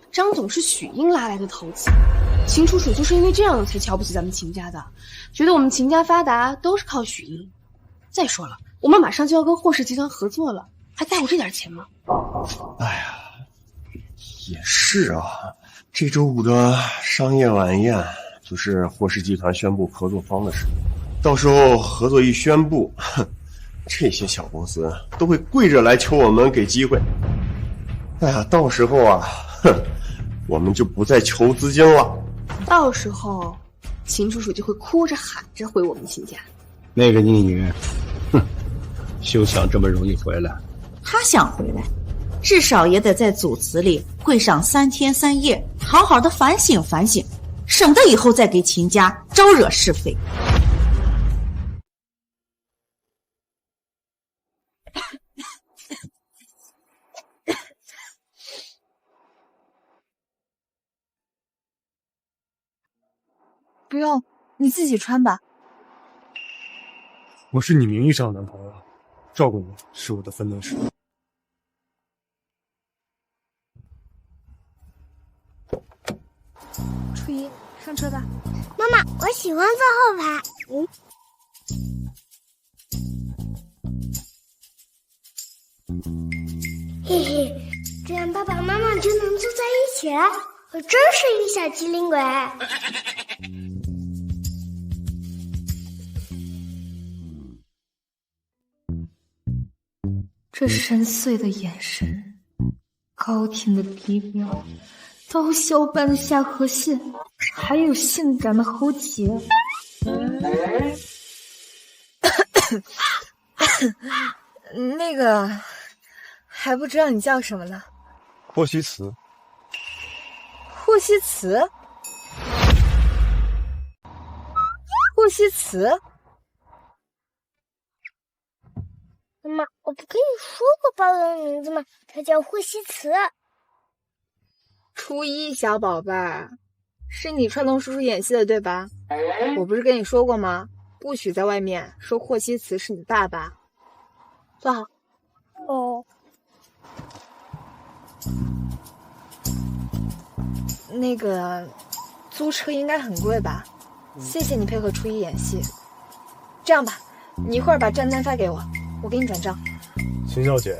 Speaker 7: 张总是许英拉来的投资，秦楚楚就是因为这样才瞧不起咱们秦家的，觉得我们秦家发达都是靠许英。再说了，我们马上就要跟霍氏集团合作了，还在乎这点钱吗？
Speaker 8: 哎呀，也是啊。这周五的商业晚宴就是霍氏集团宣布合作方的事，到时候合作一宣布，这些小公司都会跪着来求我们给机会。哎呀，到时候啊，我们就不再求资金了。
Speaker 7: 到时候，秦楚楚就会哭着喊着回我们秦家。
Speaker 15: 那个宁宁，休想这么容易回来。
Speaker 4: 他想回来，至少也得在组词里跪上3天3夜，好好的反省反省，省得以后再给秦家招惹是非。
Speaker 17: 不用，你自己穿吧。
Speaker 11: 我是你名义上的男朋友，照顾你是我的分内事。
Speaker 17: 初一，上车吧。
Speaker 1: 妈妈，我喜欢坐后排。嘿嘿，这样爸爸妈妈就能坐在一起了。我真是一个小机灵鬼。
Speaker 17: 这深邃的眼神，高挺的鼻梁，刀削般的下颌线，还有性感的喉结。
Speaker 18: 那个，还不知道你叫什么呢？
Speaker 11: 霍希慈。
Speaker 18: 霍希慈？霍希慈？
Speaker 1: 妈妈，我不跟你说过爸爸的名字吗？他叫霍希慈。
Speaker 18: 初一，小宝贝儿，是你串通叔叔演戏的对吧？我不是跟你说过吗？不许在外面说霍希慈是你爸爸。坐好。
Speaker 1: 哦。
Speaker 18: 那个，租车应该很贵吧？谢谢你配合初一演戏。这样吧，你一会儿把账单发给我，我给你转账。
Speaker 11: 秦小姐，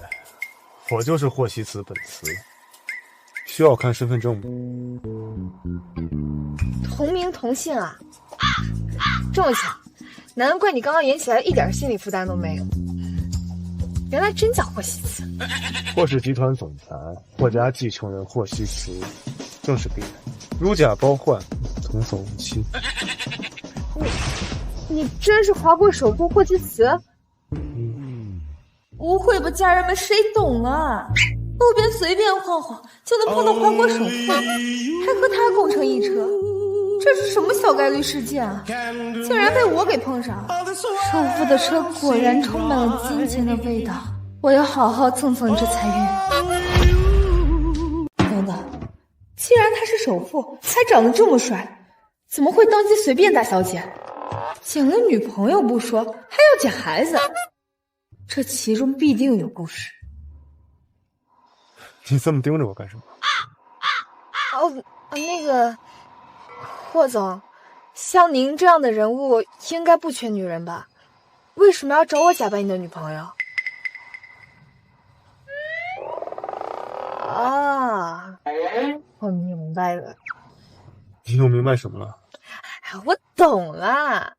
Speaker 11: 我就是霍希慈本慈，需要看身份证吗？
Speaker 18: 同名同姓啊，这么巧，难怪你刚刚演起来一点心理负担都没有。原来真叫霍希慈。
Speaker 11: 霍氏集团总裁霍家继承人霍希慈，正是病人，如假包换，童叟无欺。
Speaker 18: 你真是划过首富霍希慈？
Speaker 17: 误会吧，家人们，谁懂啊？路边随便晃晃就能碰到华国首富，还和他共乘一车，这是什么小概率事件啊？竟然被我给碰上了！首富的车果然充满了金钱的味道，我要好好蹭蹭这财运。等等，既然他是首富，还长得这么帅，怎么会当街随便大小姐？捡了女朋友不说，还要捡孩子，这其中必定有故事。
Speaker 11: 你这么盯着我干什么？
Speaker 18: 那个，霍总，像您这样的人物，应该不缺女人吧？为什么要找我假扮你的女朋友？啊，我明白了。
Speaker 11: 你又明白什么了？
Speaker 18: 我懂了。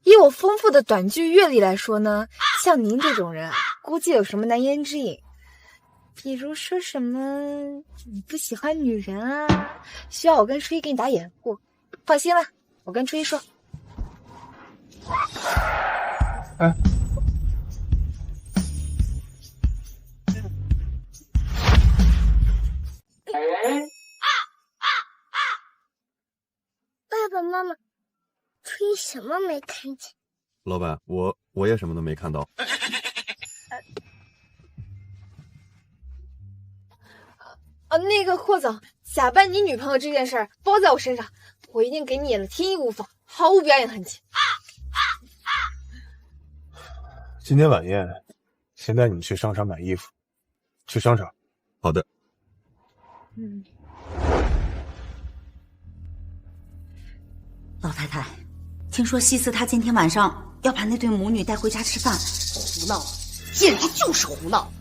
Speaker 18: 以我丰富的短剧阅历来说呢，像您这种人，估计有什么难言之隐，比如说什么你不喜欢女人啊，需要我跟初一给你打掩护。放心了，我跟初一说。
Speaker 11: 哎，
Speaker 1: 爸爸妈妈，初一什么没看见？
Speaker 19: 老板，我也什么都没看到。
Speaker 18: 那个霍总，假扮你女朋友这件事儿包在我身上，我一定给你演得天衣无缝，毫无表演痕迹。
Speaker 11: 今天晚宴，先带你们去商场买衣服。去商场。
Speaker 19: 好的。
Speaker 4: 老太太，听说西斯他今天晚上要把那对母女带回家吃饭。
Speaker 9: 胡闹，简直就是胡闹！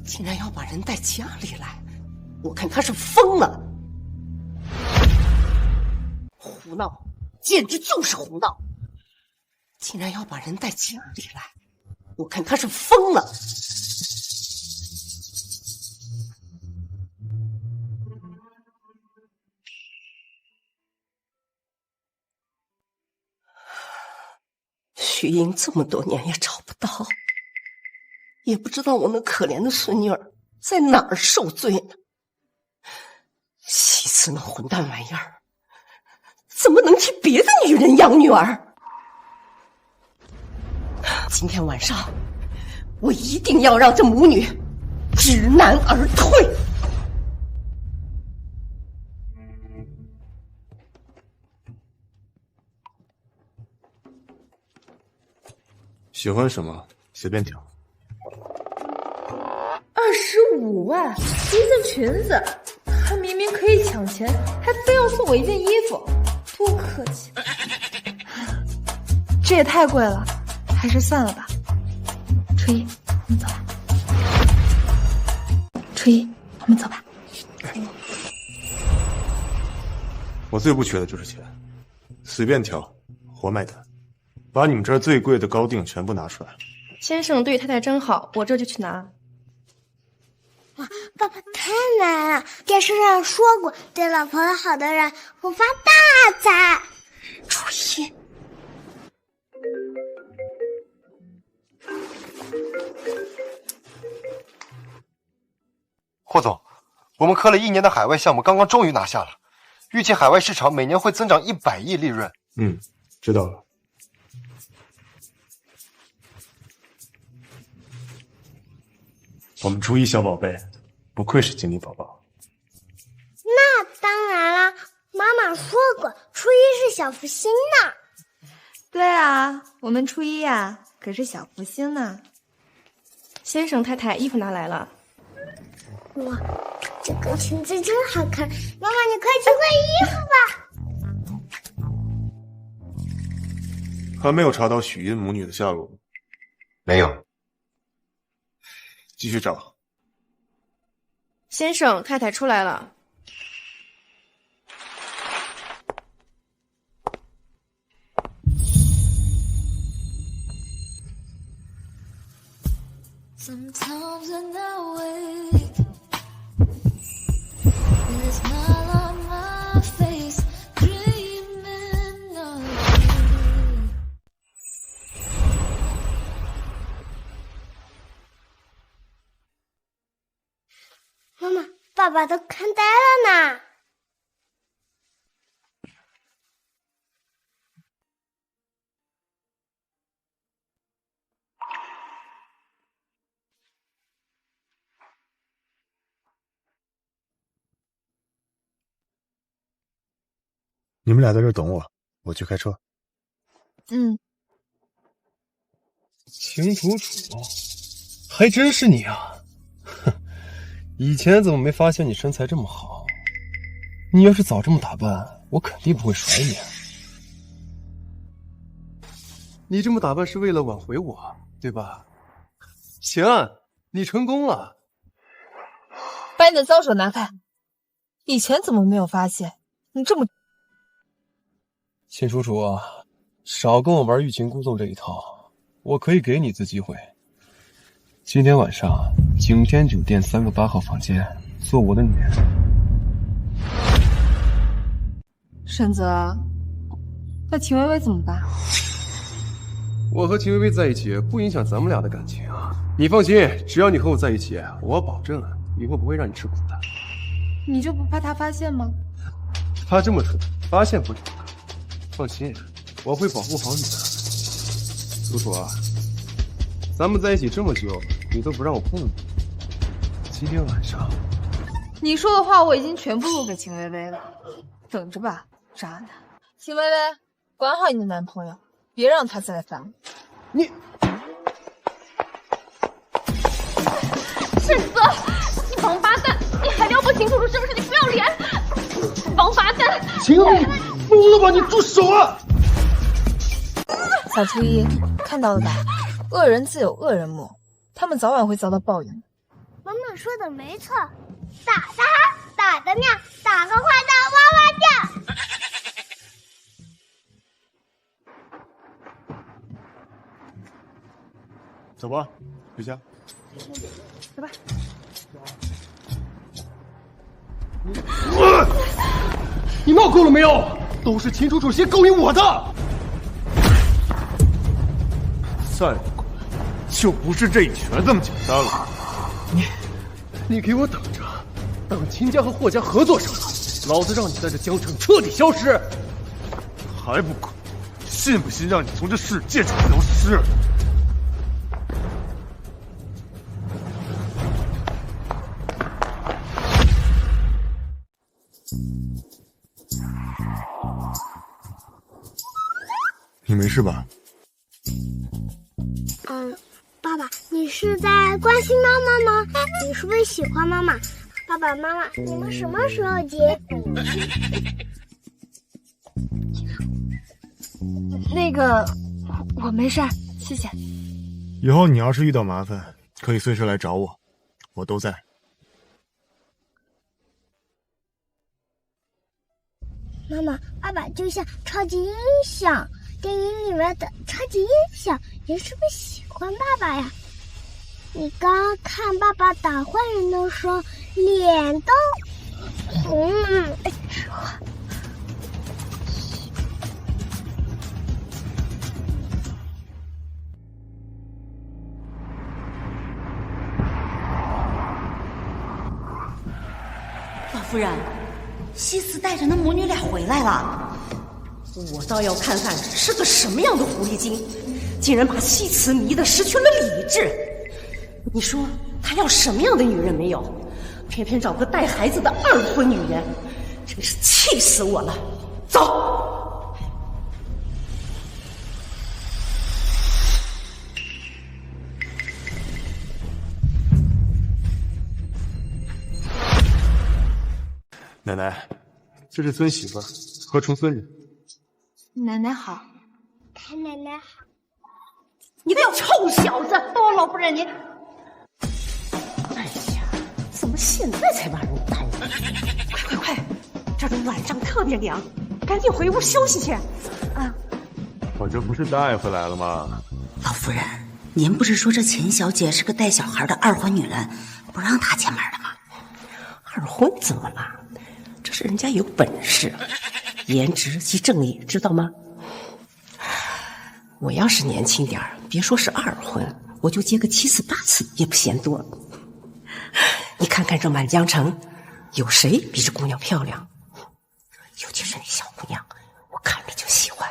Speaker 9: 竟然要把人带家里来，我看他是疯了。胡闹，简直就是胡闹！竟然要把人带家里来，我看他是疯了。徐英这么多年也找不到，也不知道我那可怜的孙女儿在哪儿受罪呢。西斯那混蛋玩意儿，怎么能替别的女人养女儿？今天晚上，我一定要让这母女知难而退。
Speaker 11: 喜欢什么随便挑。
Speaker 17: 25万一件裙子，他明明可以抢钱，还非要送我一件衣服，多客气！
Speaker 6: 这也太贵了，还是算了吧。初一，我们走吧。初一，我们走吧。
Speaker 11: 我最不缺的就是钱，随便挑，活买单。把你们这儿最贵的高定全部拿出来。
Speaker 17: 先生对太太真好，我这就去拿。
Speaker 1: 哇，爸爸太难了！电视上说过，对老婆好的人会发大财。初一，
Speaker 20: 霍总，我们磕了1年的海外项目，刚刚终于拿下了，预计海外市场每年会增长100亿利润。
Speaker 11: 知道了。我们初一小宝贝，不愧是经理宝宝。
Speaker 1: 那当然啦，妈妈说过，初一是小福星呢。
Speaker 6: 对啊，我们初一呀，可是小福星呢。
Speaker 17: 先生太太，衣服拿来了。
Speaker 1: 哇，这个裙子真好看，妈妈你快去换衣服吧。
Speaker 11: 还没有查到许音母女的下落。
Speaker 20: 没有。
Speaker 11: 继续找。
Speaker 17: 先生太太出来了。
Speaker 1: 妈妈，爸爸都看呆了呢。
Speaker 11: 你们俩在这等我，我去开车。
Speaker 5: 秦楚楚，还真是你啊！哼，以前怎么没发现你身材这么好？你要是早这么打扮，我肯定不会甩你。你这么打扮是为了挽回我，对吧？行，你成功了。
Speaker 18: 把你的脏手拿开！以前怎么没有发现你这么……
Speaker 5: 秦楚楚，少跟我玩欲擒故纵这一套，我可以给你一次机会。今天晚上，景天酒店3个8号房间，做我的女人。
Speaker 6: 沈泽，那秦薇薇怎么办？
Speaker 5: 我和秦薇薇在一起，不影响咱们俩的感情啊！你放心，只要你和我在一起，我保证以后不会让你吃苦的。
Speaker 6: 你就不怕他发现吗？
Speaker 5: 他这么蠢，发现不了。放心，我会保护好你的。楚楚啊，咱们在一起这么久，你都不让我碰你。今天晚上，
Speaker 6: 你说的话我已经全部录给秦薇薇了，等着吧，渣男。
Speaker 18: 秦薇薇，管好你的男朋友，别让他再来烦我。
Speaker 5: 你，
Speaker 7: 沈泽，你王八蛋！你还撩拨秦楚楚是不是？你不要脸！王八蛋！
Speaker 5: 秦薇，疯了吧？你住手啊！
Speaker 18: 小初一，看到了吧？恶人自有恶人磨，他们早晚会遭到报应。
Speaker 1: 妈妈说的没错，打得好，打得妙，打个坏蛋哇哇叫。
Speaker 11: 走吧，回家。
Speaker 6: 走吧。
Speaker 5: 你闹够了没有？都是秦楚楚先勾引我的。
Speaker 11: 再不滚，就不是这一拳这么简单了。
Speaker 5: 你给我等着，等秦家和霍家合作上了，老子让你在这江城彻底消失。
Speaker 11: 还不滚？信不信让你从这世界上消失？你没事吧？
Speaker 1: 爸爸，你是在关心妈妈吗？你是不是喜欢妈妈？爸爸妈妈，你们什么时候结？
Speaker 18: 那个，我没事儿，谢谢。
Speaker 11: 以后你要是遇到麻烦，可以随时来找我，我都在。
Speaker 1: 妈妈，爸爸就像超级音响，电影里面的超级音响，你是不是喜欢爸爸呀？你刚刚看爸爸打坏人的时候，脸都……
Speaker 4: 老夫人，西辞带着那母女俩回来了，
Speaker 9: 我倒要看看是个什么样的狐狸精，竟然把西辞迷得失去了理智。你说他要什么样的女人没有？偏偏找个带孩子的二婚女人，真是气死我了！走。
Speaker 11: 奶奶，这是孙媳妇儿和重孙女。
Speaker 6: 奶奶好。
Speaker 1: 太奶奶好。
Speaker 9: 你个臭小子！
Speaker 1: 哦，老夫人您。
Speaker 9: 哎呀，怎么现在才把人带来？快，这儿晚上特别凉，赶紧回屋休息去。啊，
Speaker 11: 我这不是带回来了吗？
Speaker 4: 老夫人，您不是说这秦小姐是个带小孩的二婚女人，不让她见门的吗？
Speaker 9: 二婚怎么了？这是人家有本事，颜值即正义，知道吗？我要是年轻点儿，别说是二婚，我就结个7次8次也不嫌多。你看看这满江城，有谁比这姑娘漂亮？尤其是那小姑娘，我看着就喜欢。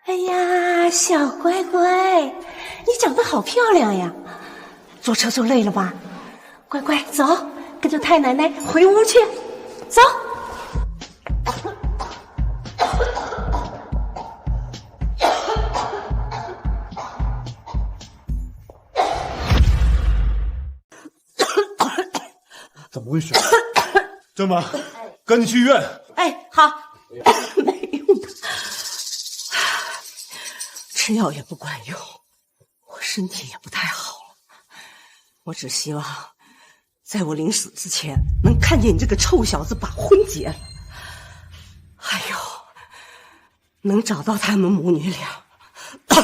Speaker 9: 哎呀，小乖乖，你长得好漂亮呀！坐车坐累了吧？乖乖，走，跟着太奶奶回屋去，走。
Speaker 11: 怎么回事？珍妈，赶紧去医院。
Speaker 9: 哎，好。没用的。吃药也不管用，我身体也不太好了。我只希望，在我临死之前，能看见你这个臭小子把婚结了，还有，能找到他们母女俩。
Speaker 1: 他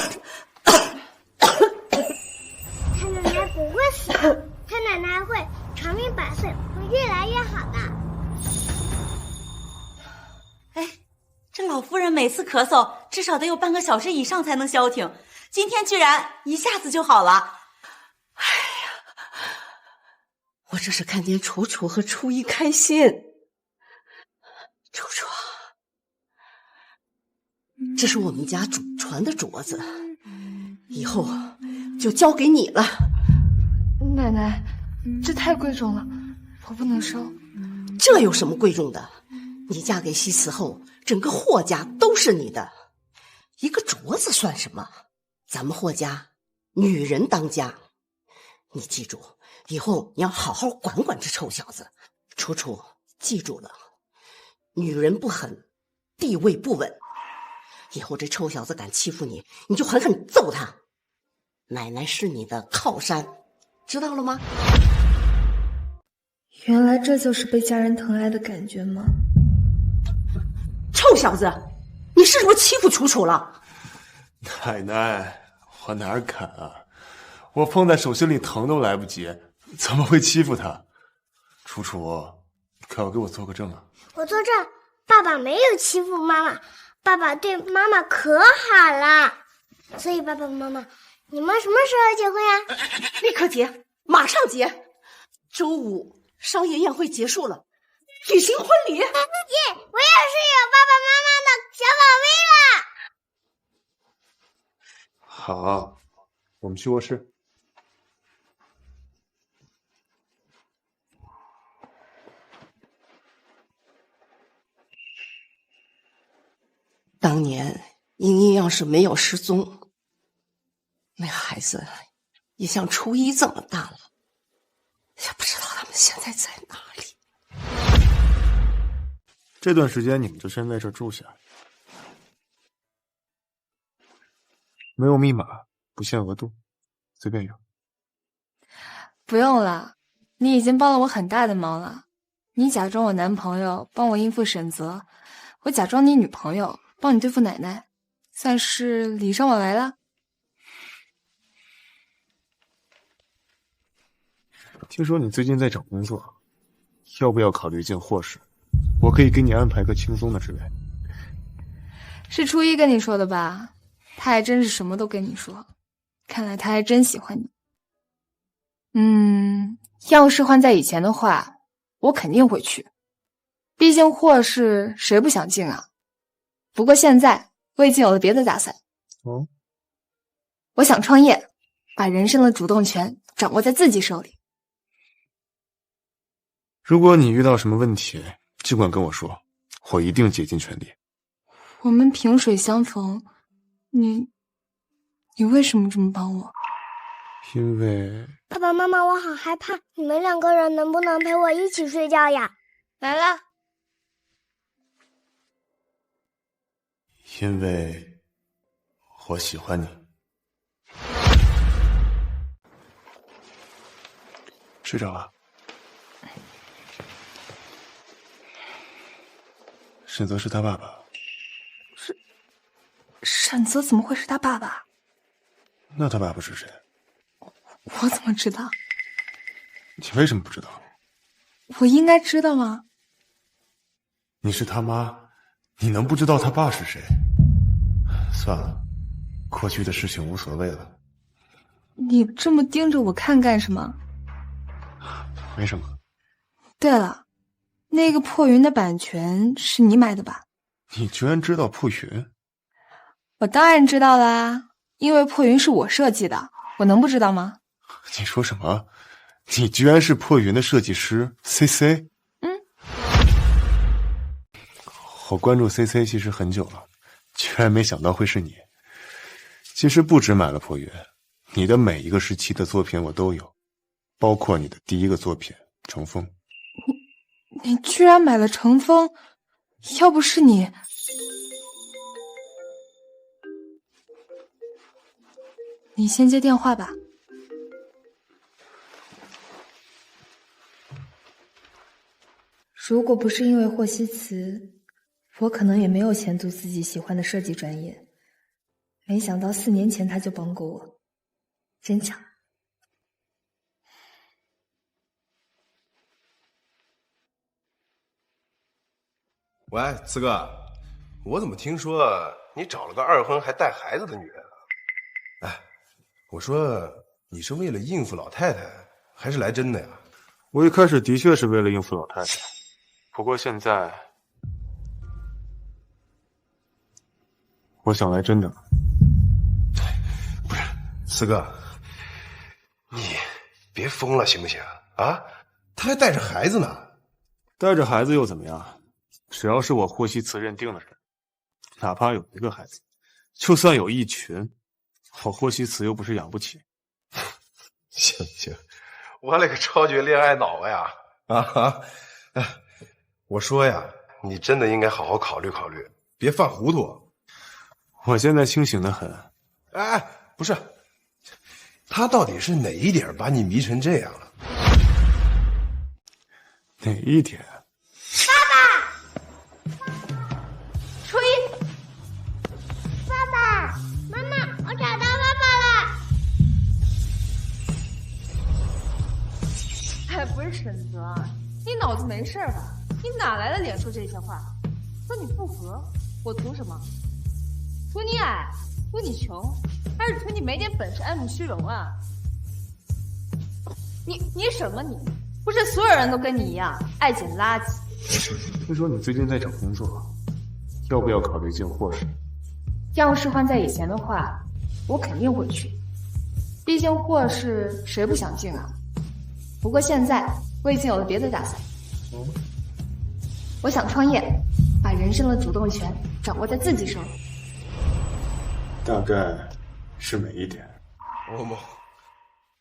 Speaker 1: 奶奶不会死的，他奶奶会长命百岁，会越来越好的。
Speaker 4: 这老夫人每次咳嗽至少得有半个小时以上才能消停，今天居然一下子就好了。
Speaker 9: 哎呀，我这是看见楚楚和初一开心。楚楚，这是我们家祖传的镯子，以后就交给你了。
Speaker 18: 奶奶，这太贵重了，我不能收。
Speaker 9: 这有什么贵重的？你嫁给西辞后，整个霍家都是你的，一个镯子算什么？咱们霍家女人当家，你记住，以后你要好好管管这臭小子。楚楚，记住了，女人不狠，地位不稳。以后这臭小子敢欺负你，你就狠狠揍他。奶奶是你的靠山，知道了吗？
Speaker 18: 原来这就是被家人疼爱的感觉吗？
Speaker 9: 臭小子，你是不是欺负楚楚了？
Speaker 11: 奶奶，我哪敢啊！我碰在手心里疼都来不及，怎么会欺负他？楚楚，可要给我做个证啊！
Speaker 1: 我作证，爸爸没有欺负妈妈，爸爸对妈妈可好了。所以爸爸妈妈，你们什么时候结婚呀？
Speaker 9: 立刻结，马上结。周五商业宴会结束了，举行婚礼。耶！
Speaker 1: 我也是有爸爸妈妈的小宝贝了。
Speaker 11: 好，我们去卧室。
Speaker 9: 当年英英要是没有失踪，那孩子也像初一这么大了，也不知道他们现在在哪里。
Speaker 11: 这段时间你们就先在这儿住下，没有密码，不限额度，随便用。
Speaker 18: 不用了，你已经帮了我很大的忙了。你假装我男朋友，帮我应付沈泽；我假装你女朋友，帮你对付奶奶，算是礼尚往来了。
Speaker 11: 听说你最近在找工作，要不要考虑进霍氏？我可以给你安排个轻松的职位。
Speaker 18: 是初一跟你说的吧？他还真是什么都跟你说，看来他还真喜欢你。要是换在以前的话，我肯定会去，毕竟霍氏谁不想进啊？不过现在我已经有了别的打算。
Speaker 11: 哦，
Speaker 18: 我想创业，把人生的主动权掌握在自己手里。
Speaker 11: 如果你遇到什么问题，尽管跟我说，我一定竭尽全力。
Speaker 18: 我们萍水相逢，你为什么这么帮我？
Speaker 11: 因为
Speaker 1: 爸爸妈妈，我好害怕，你们两个人能不能陪我一起睡觉呀？
Speaker 18: 来了。
Speaker 11: 因为我喜欢你。睡着了？沈泽是他爸爸。
Speaker 18: 沈泽怎么会是他爸爸？
Speaker 11: 那他爸爸是谁？
Speaker 18: 我怎么知道？
Speaker 11: 你为什么不知道？
Speaker 18: 我应该知道吗？
Speaker 11: 你是他妈，你能不知道他爸是谁？算了，过去的事情无所谓了。
Speaker 18: 你这么盯着我看干什么？
Speaker 11: 没什么。
Speaker 18: 对了，那个破云的版权是你买的吧？
Speaker 11: 你居然知道破云？
Speaker 18: 我当然知道啦，因为破云是我设计的，我能不知道吗？
Speaker 11: 你说什么？你居然是破云的设计师 CC？ 我关注 CC 其实很久了，居然没想到会是你。其实不止买了破云，你的每一个时期的作品我都有，包括你的第一个作品乘风。
Speaker 18: 你居然买了乘风？要不是你，你先接电话吧。如果不是因为霍希慈，我可能也没有钱读自己喜欢的设计专业。没想到4年前他就帮过我，真巧。
Speaker 8: 喂，四哥，我怎么听说你找了个2婚还带孩子的女人啊？哎，我说你是为了应付老太太，还是来真的呀？
Speaker 11: 我一开始的确是为了应付老太太，不过现在我想来真的了。
Speaker 8: 不是，四哥，你别疯了行不行啊？他还带着孩子呢。
Speaker 11: 带着孩子又怎么样？只要是我霍希慈认定的人，哪怕有1个孩子，就算有1群，我霍希慈又不是养不起。
Speaker 8: 行，我勒个超绝恋爱脑呀！我说呀，你真的应该好好考虑考虑，别犯糊涂。
Speaker 11: 我现在清醒得很。
Speaker 8: 哎，不是，他到底是哪一点把你迷成这样了？
Speaker 11: 哪一点？
Speaker 1: 初一，爸爸妈妈，我找到爸爸了。
Speaker 17: 哎，不是陈泽，你脑子没事吧？你哪来的脸说这些话？说你不和，我图什么？图你矮，图你穷，还是图你没点本事爱慕虚荣啊？你什么你？不是所有人都跟你一样爱捡垃圾。
Speaker 11: 听说你最近在找工作，要不要考虑进霍氏？
Speaker 17: 要是换在以前的话，我肯定会去。毕竟霍氏谁不想进啊？不过现在我已经有了别的打算。我想创业，把人生的主动权掌握在自己手里。
Speaker 11: 大概是哪一点？
Speaker 8: 我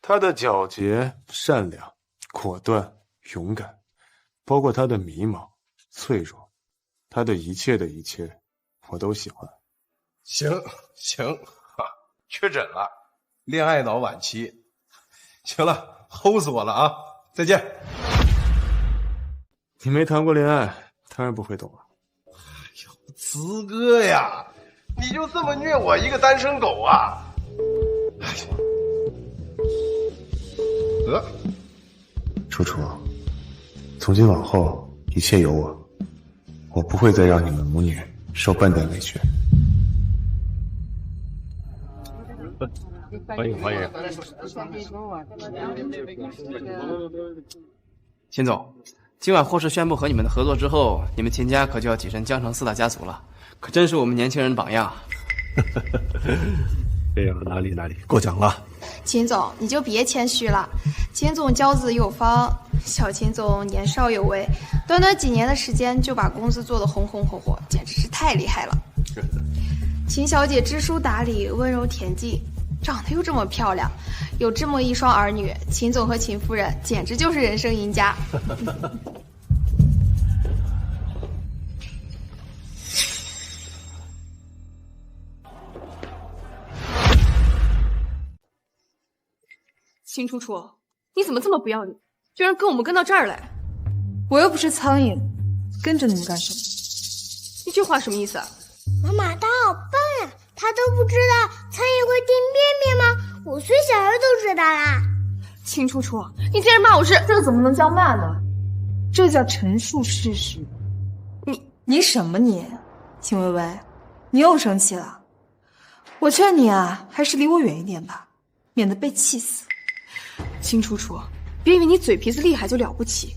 Speaker 11: 他的皎洁、善良、果断、勇敢，包括他的迷茫、脆弱，他的一切的一切，我都喜欢。
Speaker 8: 行，确诊了，恋爱脑晚期。行了，齁死我了啊！再见。
Speaker 11: 你没谈过恋爱，当然不会懂了。
Speaker 8: 慈哥呀，你就这么虐我一个单身狗啊？
Speaker 11: 楚楚，从今往后一切由我，我不会再让你们母女受半点委屈。
Speaker 5: 欢迎。
Speaker 21: 秦总，今晚霍氏宣布和你们的合作之后，你们秦家可就要跻身江城4大家族了，可真是我们年轻人的榜样。
Speaker 5: 哎呀，哪里，过奖了。
Speaker 14: 秦总，你就别谦虚了。秦总骄子有方，小秦总年少有为，短短几年的时间就把公司做得红红火火，简直是太厉害了。秦小姐知书达理，温柔恬静，长得又这么漂亮，有这么一双儿女，秦总和秦夫人简直就是人生赢家。
Speaker 7: 秦楚楚，你怎么这么不要脸，居然跟我们跟到这儿来？
Speaker 18: 我又不是苍蝇，跟着你们干什么？
Speaker 7: 这句话什么意思啊？
Speaker 1: 妈妈，他好笨啊，他都不知道苍蝇会叮便便吗？5岁小孩都知道啦。
Speaker 7: 秦楚楚，你竟然骂我是……
Speaker 18: 这怎么能叫骂呢？这叫陈述事实。你什么你？秦薇薇，你又生气了？我劝你啊，还是离我远一点吧，免得被气死。
Speaker 7: 秦楚楚，别以为你嘴皮子厉害就了不起，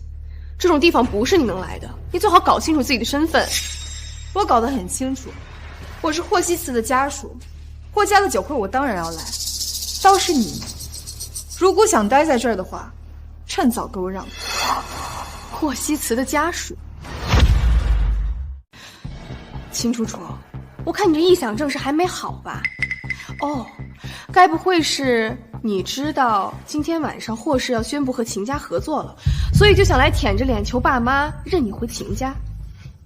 Speaker 7: 这种地方不是你能来的，你最好搞清楚自己的身份。
Speaker 18: 我搞得很清楚，我是霍希慈的家属，霍家的酒会我当然要来。倒是你，如果想待在这儿的话，趁早给我让开。
Speaker 7: 霍希慈的家属，秦楚楚，我看你这臆想症是还没好吧？哦，该不会是你知道今天晚上霍氏要宣布和秦家合作了，所以就想来舔着脸求爸妈认你回秦家？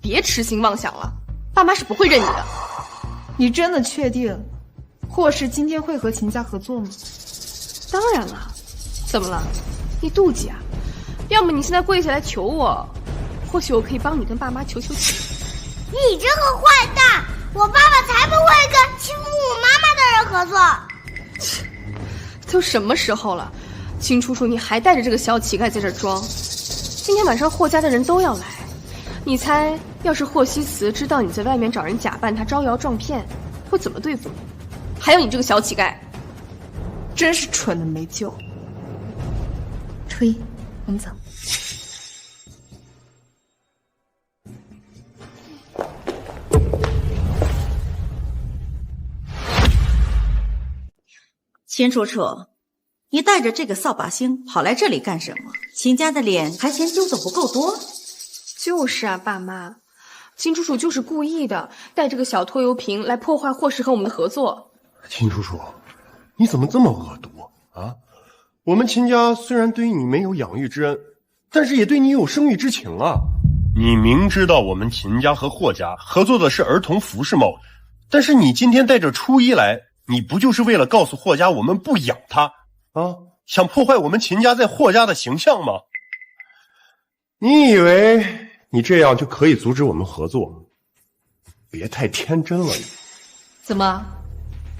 Speaker 7: 别痴心妄想了，爸妈是不会认你的。
Speaker 18: 你真的确定
Speaker 6: 霍氏今天会和秦家合作吗？
Speaker 7: 当然了，怎么了？你妒忌啊？要么你现在跪下来求我，或许我可以帮你跟爸妈求求情。
Speaker 1: 你这个坏蛋！我爸爸才不会跟欺负我妈妈的人合作。
Speaker 7: 都什么时候了，秦楚楚你还带着这个小乞丐在这装？今天晚上霍家的人都要来，你猜要是霍希慈知道你在外面找人假扮他招摇撞骗，会怎么对付你？还有你这个小乞丐，
Speaker 6: 真是蠢的没救。初一，我们走。
Speaker 4: 秦楚楚，你带着这个扫把星跑来这里干什么？秦家的脸还嫌丢的不够多？
Speaker 7: 就是啊，爸妈，秦楚楚就是故意的，带这个小拖油瓶来破坏霍氏和我们的合作。
Speaker 8: 秦楚楚，你怎么这么恶毒啊？我们秦家虽然对你没有养育之恩，但是也对你有生育之情啊。你明知道我们秦家和霍家合作的是儿童服饰贸易，但是你今天带着初一来，你不就是为了告诉霍家我们不养他啊？想破坏我们秦家在霍家的形象吗？你以为你这样就可以阻止我们合作？别太天真了你。
Speaker 6: 怎么，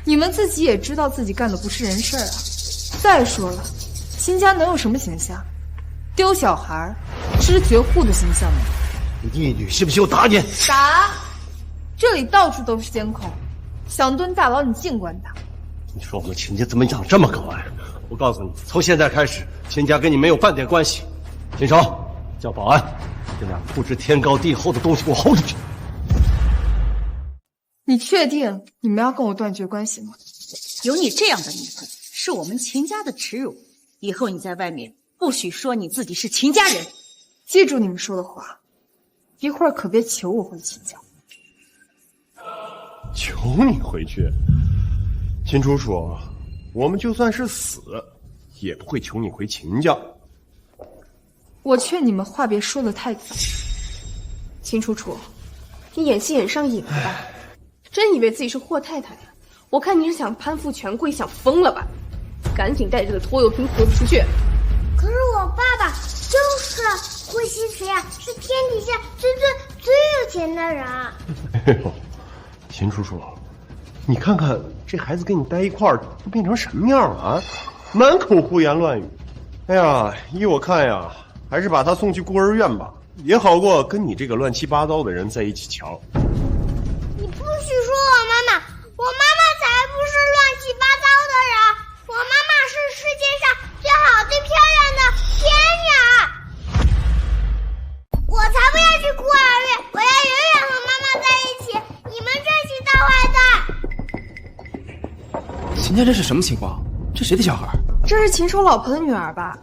Speaker 6: 你们自己也知道自己干的不是人事啊？再说了，秦家能有什么形象？丢小孩、知绝户的形象吗？
Speaker 15: 你一女信不信我打你？
Speaker 6: 打！这里到处都是监控，想蹲大牢你尽管打。
Speaker 15: 你说我们秦家怎么养这么狗啊？我告诉你，从现在开始，秦家跟你没有半点关系。秦少，叫保安，这俩不知天高地厚的东西给我轰出去。
Speaker 6: 你确定你们要跟我断绝关系吗？
Speaker 4: 有你这样的女儿，是我们秦家的耻辱。以后你在外面不许说你自己是秦家人。
Speaker 6: 记住你们说的话，一会儿可别求我回秦家。
Speaker 8: 求你回去？秦楚楚，我们就算是死，也不会求你回秦家。
Speaker 6: 我劝你们话别说得太早。
Speaker 7: 秦楚楚，你演戏演上瘾了吧？真以为自己是霍太太呀？我看你是想攀附权贵，想疯了吧？赶紧带这个拖油瓶盒子出去！
Speaker 1: 可是我爸爸就是霍希慈呀，是天底下最有钱的人。
Speaker 8: 哎呦，秦楚楚，你看看这孩子跟你待一块儿都变成什么样了啊？满口胡言乱语。哎呀，依我看呀，还是把他送去孤儿院吧，也好过跟你这个乱七八糟的人在一起瞧。
Speaker 1: 你不许说我妈妈，我妈妈才不是乱七八糟的人，我妈妈是世界上最好最漂亮的天女儿。我才不要去孤儿院，我要永远和妈妈在一起。你们这些大坏蛋！
Speaker 21: 秦家这是什么情况？这谁的小孩？
Speaker 14: 这是秦守老婆的女儿吧？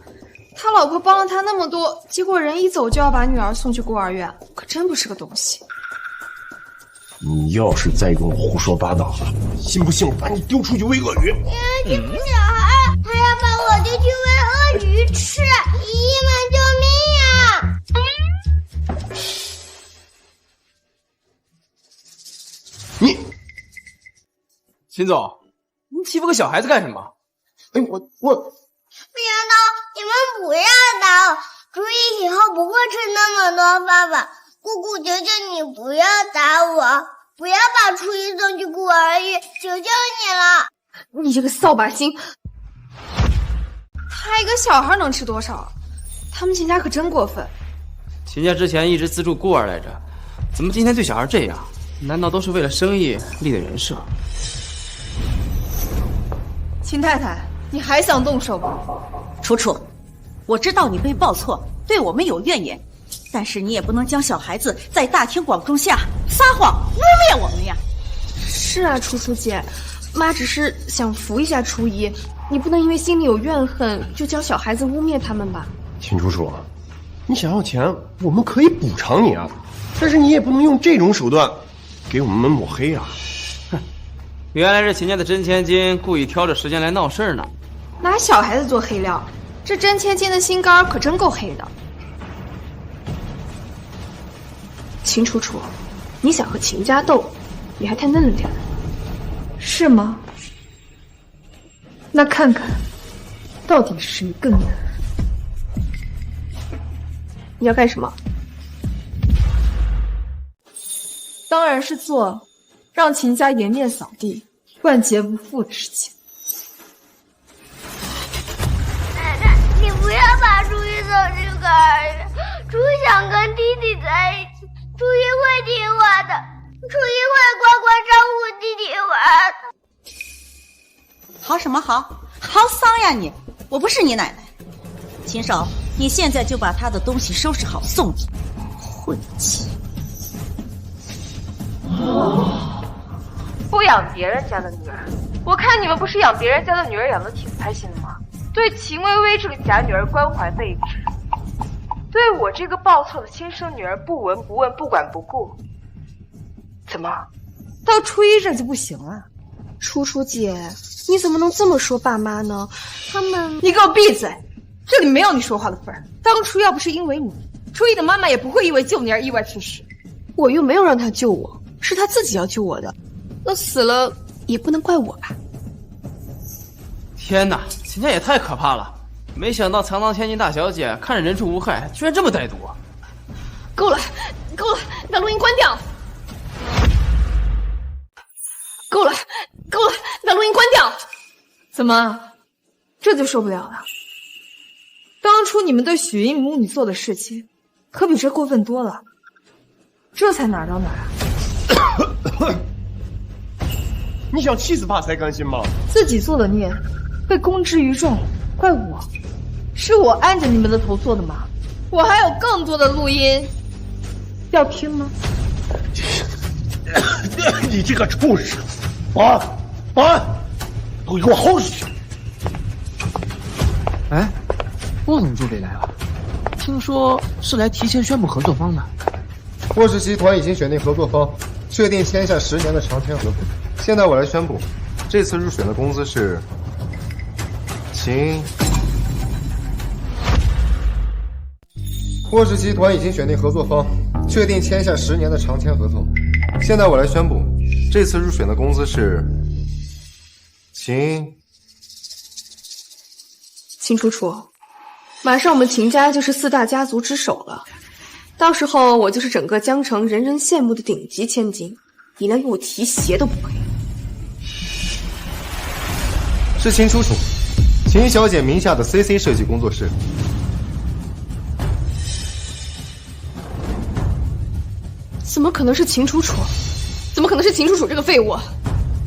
Speaker 14: 他老婆帮了他那么多，结果人一走就要把女儿送去孤儿院，可真不是个东西。
Speaker 8: 你要是再跟我胡说八道了，信不信我把你丢出去喂鳄鱼？
Speaker 1: 欺负小孩，他要把我丢去喂鳄鱼吃！姨姨们救命呀！
Speaker 8: 你，
Speaker 21: 秦总，你欺负个小孩子干什么？哎，我
Speaker 1: 不行的，你们不要打我，注意以后不会吃那么多饭吧。姑姑，求求你不要打我，不要把初一送去孤儿院，求求你了！
Speaker 7: 你这个扫把星！
Speaker 14: 他一个小孩能吃多少？他们秦家可真过分。
Speaker 21: 秦家之前一直资助孤儿来着，怎么今天对小孩这样？难道都是为了生意立的人设？
Speaker 6: 秦太太，你还想动手吗？
Speaker 4: 楚楚，我知道你被报错，对我们有怨言。但是你也不能将小孩子在大庭广众下撒谎污蔑我们呀！
Speaker 7: 是啊，楚楚姐，妈只是想扶一下初一，你不能因为心里有怨恨就将小孩子污蔑他们吧？
Speaker 8: 秦楚楚，你想要钱，我们可以补偿你啊，但是你也不能用这种手段给我们抹黑啊！
Speaker 21: 哼，原来是秦家的真千金故意挑着时间来闹事呢。
Speaker 14: 拿小孩子做黑料，这真千金的心肝可真够黑的。
Speaker 7: 秦楚楚，你想和秦家斗，你还太嫩了点。
Speaker 6: 是吗？那看看，到底谁更难？
Speaker 7: 你要干什么？
Speaker 6: 当然是做让秦家颜面扫地、万劫不复的事情。
Speaker 1: 奶奶，你不要把初一送去幼儿园。初一想跟弟弟在一起，初一会听话的，初一会乖乖照顾弟弟玩的。
Speaker 4: 好什么好？好丧呀你！我不是你奶奶。秦少，你现在就把他的东西收拾好送走。混气！
Speaker 6: 不养别人家的女儿，我看你们不是养别人家的女儿养得挺开心的吗？对秦薇薇这个假女儿关怀备至，对我这个报错的亲生女儿不闻不问、不管不顾。怎么，到初一这就不行了？
Speaker 7: 楚楚姐，你怎么能这么说爸妈呢？他们……
Speaker 6: 你给我闭嘴！这里没有你说话的份儿。当初要不是因为你，初一的妈妈也不会因为救你而意外去世。
Speaker 7: 我又没有让他救我，是他自己要救我的。那死了也不能怪我吧？
Speaker 21: 天哪，秦家也太可怕了！没想到堂堂千金大小姐，看着人畜无害，居然这么歹毒。
Speaker 7: 够了，够了，把录音关掉！够了，够了，把录音关掉！
Speaker 6: 怎么，这就受不了了？当初你们对许英母女做的事情，可比这过分多了。这才哪儿到哪儿啊？
Speaker 8: 你想气死爸才甘心吗？
Speaker 6: 自己做的孽，被公之于众，怪我，是我按着你们的头做的吗？我还有更多的录音，要听吗？
Speaker 8: 你这个畜生！保安，保安，都给我薅出去！
Speaker 3: 哎，郭总助理来了，听说是来提前宣布合作方的。
Speaker 5: 霍氏集团已经选定合作方，确定签下10年的长签合同。现在我来宣布，这次入选的公司是秦。霍氏集团已经选定合作方，确定签下10年的长签合同。现在我来宣布，这次入选的公司是
Speaker 7: 秦楚楚，马上我们秦家就是4大家族之首了，到时候我就是整个江城人人羡慕的顶级千金，你连给我提鞋都不配。
Speaker 5: 是秦楚楚，秦小姐名下的 CC 设计工作室。
Speaker 7: 怎么可能是秦楚楚？怎么可能是秦楚楚这个废物？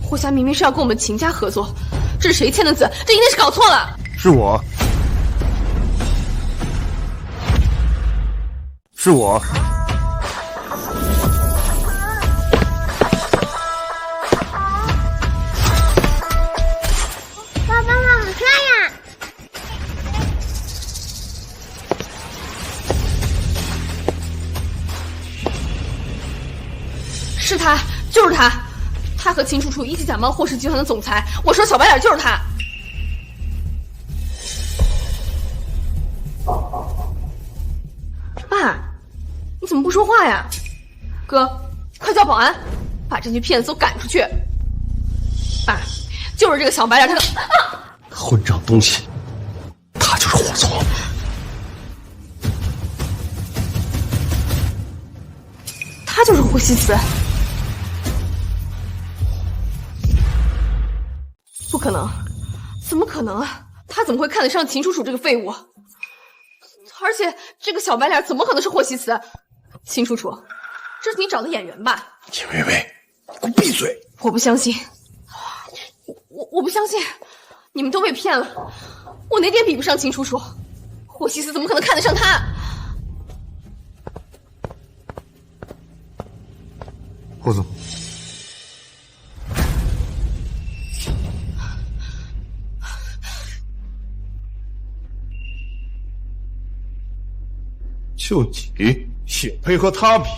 Speaker 7: 霍家明明是要跟我们秦家合作，这是谁签的字？这一定是搞错了。
Speaker 5: 是我，是我。
Speaker 1: 爸爸好帅呀！
Speaker 7: 是他，就是他，他和秦楚楚一起假冒霍氏集团的总裁。我说小白脸就是他。爸，你怎么不说话呀？哥，快叫保安，把这群骗子都赶出去。爸，就是这个小白脸，他
Speaker 8: 混账东西，他就是霍总。
Speaker 7: 他就是霍希慈。不可能，怎么可能啊？他怎么会看得上秦楚楚这个废物？而且这个小白脸怎么可能是霍希慈？秦楚楚，这是你找的演员吧？
Speaker 8: 秦薇薇，给我闭嘴！
Speaker 7: 我不相信，我不相信，你们都被骗了，我哪点比不上秦楚楚？霍希慈怎么可能看得上他？
Speaker 5: 霍总，
Speaker 8: 就你也配和他比？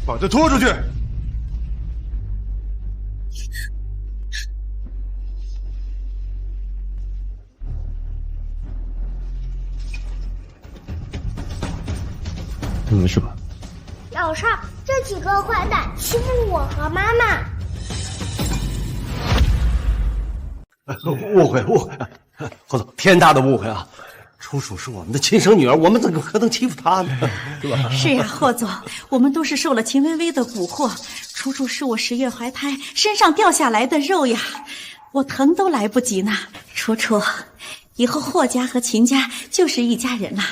Speaker 8: 把他拖出去！
Speaker 3: 你没事吧？
Speaker 1: 老少，这几个坏蛋欺负我和妈妈。
Speaker 15: 误会，侯总，天大的误会啊！楚楚是我们的亲生女儿，我们怎么可能欺负她呢？是吧？
Speaker 4: 是呀，霍总，我们都是受了秦薇薇的蛊惑。楚楚是我10月怀胎身上掉下来的肉呀，我疼都来不及呢。楚楚，以后霍家和秦家就是一家人了，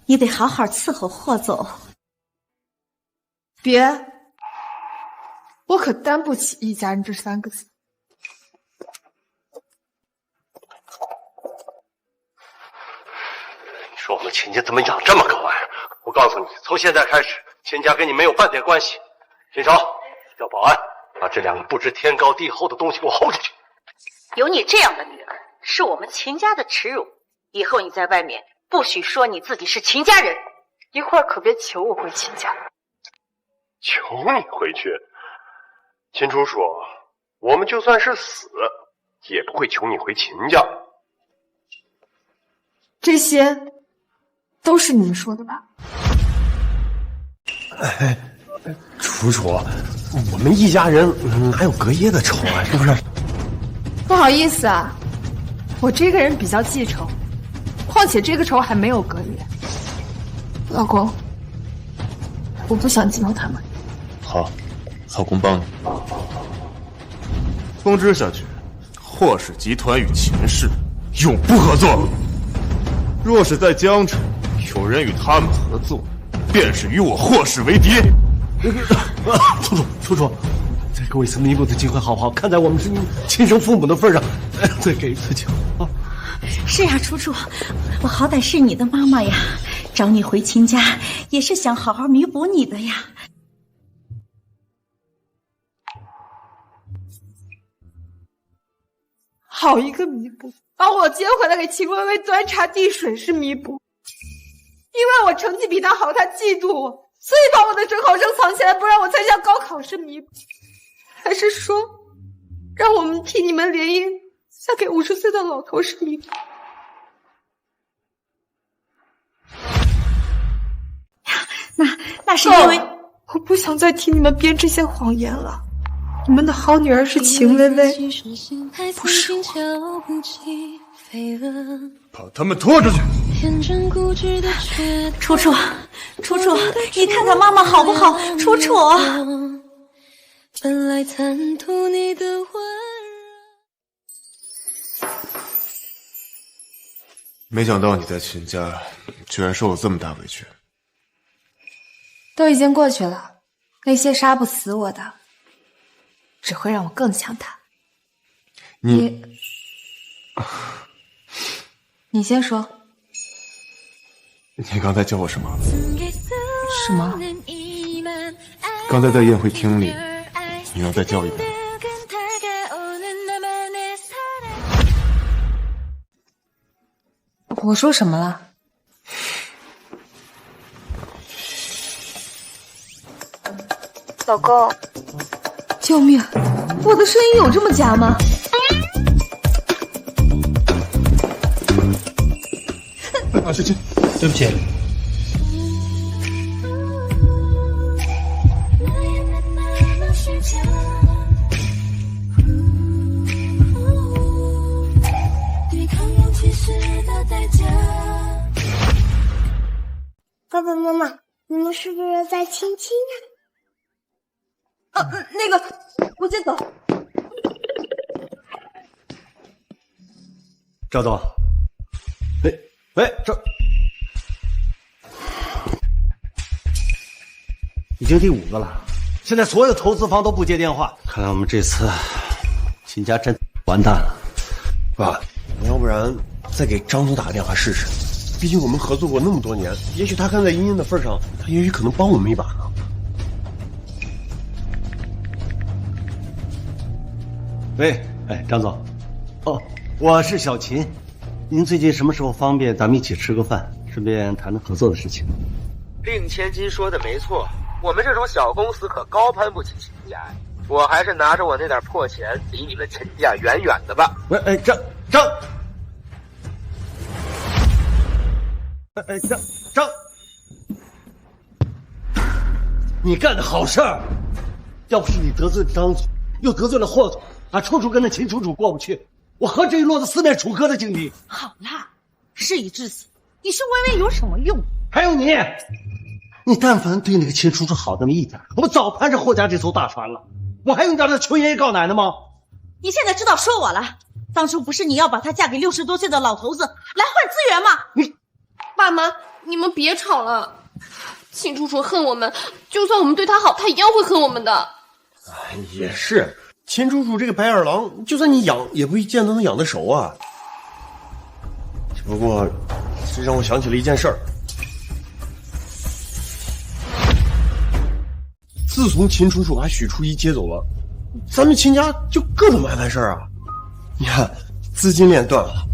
Speaker 4: 你得好好伺候霍总。
Speaker 6: 别，我可担不起一家人这3个字。
Speaker 8: 你说我们秦家怎么养这么个玩意儿？我告诉你，从现在开始，秦家跟你没有半点关系。秦少，叫保安把这2个不知天高地厚的东西给我轰出去。
Speaker 4: 有你这样的女儿，是我们秦家的耻辱。以后你在外面不许说你自己是秦家人。
Speaker 6: 一会儿可别求我回秦家。
Speaker 8: 求你回去？秦楚楚，我们就算是死，也不会求你回秦家。
Speaker 6: 这些都是你们说的吧？
Speaker 8: 楚楚，我们一家人哪有隔夜的仇啊？是不是？
Speaker 6: 不好意思啊，我这个人比较记仇，况且这个仇还没有隔夜。老公，我不想见到他们。
Speaker 11: 好，老公帮你。通知下去，霍氏集团与秦氏永不合作。若是在江城有人与他们合作，便是与我霍氏为敌。
Speaker 15: 楚楚，再给我一次弥补的机会好不好？看在我们是你亲生父母的份上，再给一次机会啊！
Speaker 4: 是呀，楚楚，我好歹是你的妈妈呀，找你回秦家也是想好好弥补你的呀。
Speaker 6: 好一个弥补！把我接回来给秦薇薇端茶递水是弥补，因为我成绩比她好，她嫉妒我，所以把我的准考证藏起来不让我参加高考是弥补，还是说让我们替你们联姻嫁给50岁的老头是弥补？
Speaker 4: 那是因为
Speaker 6: 我不想再替你们编这些谎言了。你们的好女儿是秦薇薇，不是我。
Speaker 11: 把他们拖出去！
Speaker 4: 楚楚，楚楚，你看看妈妈好不好？楚楚。
Speaker 12: 本来贪图你的温柔。
Speaker 11: 没想到你在秦家居然受了这么大委屈。
Speaker 18: 都已经过去了，那些杀不死我的，只会让我更强大。你先说。
Speaker 11: 你刚才叫我什么？
Speaker 18: 什么？
Speaker 11: 刚才在宴会厅里，你能再叫一遍？
Speaker 18: 我说什么了？老公，
Speaker 6: 救命！我的声音有这么假吗？
Speaker 5: 啊，萱萱，对不起。
Speaker 1: 爸爸妈妈，你们是不是在亲亲
Speaker 6: 啊？那个，我先走。
Speaker 15: 赵总，喂，这已经第5个了，现在所有投资方都不接电话，看来我们这次秦家真完蛋了。
Speaker 8: 爸，要不然再给张总打个电话试试？毕竟我们合作过那么多年，也许他看在茵茵的份上，他也许可能帮我们一把呢。
Speaker 15: 喂，张总，哦，我是小秦，您最近什么时候方便？咱们一起吃个饭，顺便谈谈合作的事情。
Speaker 16: 令千金说的没错，我们这种小公司可高攀不起秦家，我还是拿着我那点破钱，离你们秦家远远的吧。
Speaker 15: 喂，张，你干的好事儿！要不是你得罪张总，又得罪了霍总，楚楚跟那秦楚楚过不去，我何至于落得四面楚歌的境地？
Speaker 4: 好啦，事已至此，你是微微有什么用？
Speaker 15: 还有你，你但凡对那个秦叔叔好那么一点，我早攀上霍家这艘大船了。我还用叫他求爷爷告奶奶吗？
Speaker 4: 你现在知道说我了？当初不是你要把她嫁给60多岁的老头子来换资源吗？
Speaker 15: 你，
Speaker 7: 爸妈，你们别吵了。秦楚楚恨我们，就算我们对他好，他一样会恨我们的。
Speaker 8: 也是，秦楚楚这个白眼狼，就算你养，也不一见都能养得熟啊。只不过，这让我想起了一件事儿。自从秦楚楚把许初一接走了，咱们秦家就各种麻烦事儿啊！你看，资金链断了，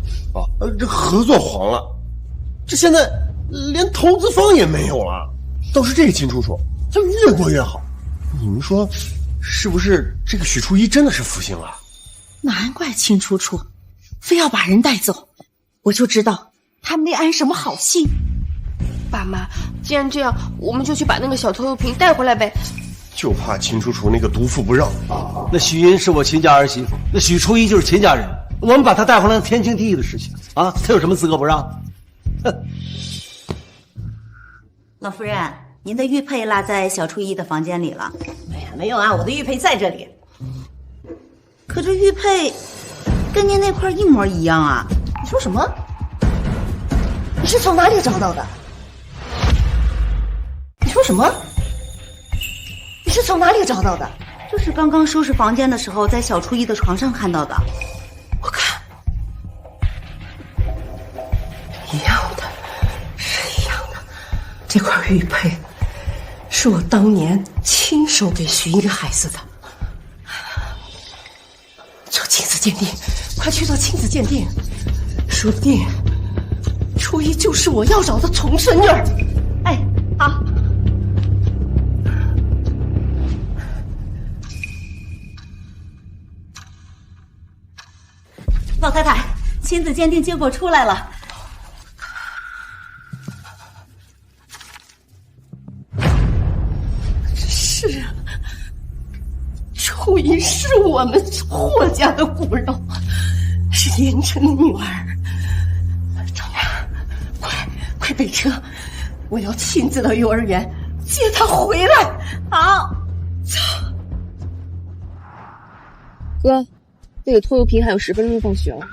Speaker 8: 这合作黄了，这现在连投资方也没有了。倒是这个秦楚楚，她越过越好。你们说，是不是这个许初一真的是福星啊？
Speaker 4: 难怪秦楚楚非要把人带走，我就知道他没安什么好心。
Speaker 7: 爸妈，既然这样，我们就去把那个小拖油瓶带回来呗。
Speaker 8: 就怕秦楚楚那个毒妇不让。
Speaker 15: 那许云是我秦家儿媳妇，那许初一就是秦家人，我们把她带回来，天经地义的事情啊，她有什么资格不让？哼！
Speaker 4: 老夫人，您的玉佩落在小初一的房间里了。
Speaker 9: 哎呀，没有啊，我的玉佩在这里。
Speaker 4: 可这玉佩跟您那块一模一样啊！
Speaker 9: 你说什么？你是从哪里找到的？你说什么？你是从哪里找到的？
Speaker 4: 就是刚刚收拾房间的时候，在小初一的床上看到的。
Speaker 9: 我看，一样的，是一样的。这块玉佩是我当年亲手给徐一的孩子的。做亲子鉴定，快去做亲子鉴定，说不定初一就是我要找的重孙女儿。
Speaker 4: 哎，好。老太太，亲子鉴定结果出来了。
Speaker 9: 是，初一是我们霍家的骨肉，是严晨的女儿。张亮，快备车，我要亲自到幼儿园接她回来。
Speaker 4: 好，
Speaker 9: 走。
Speaker 7: 哥，这个拖油瓶还有10分钟就放学了。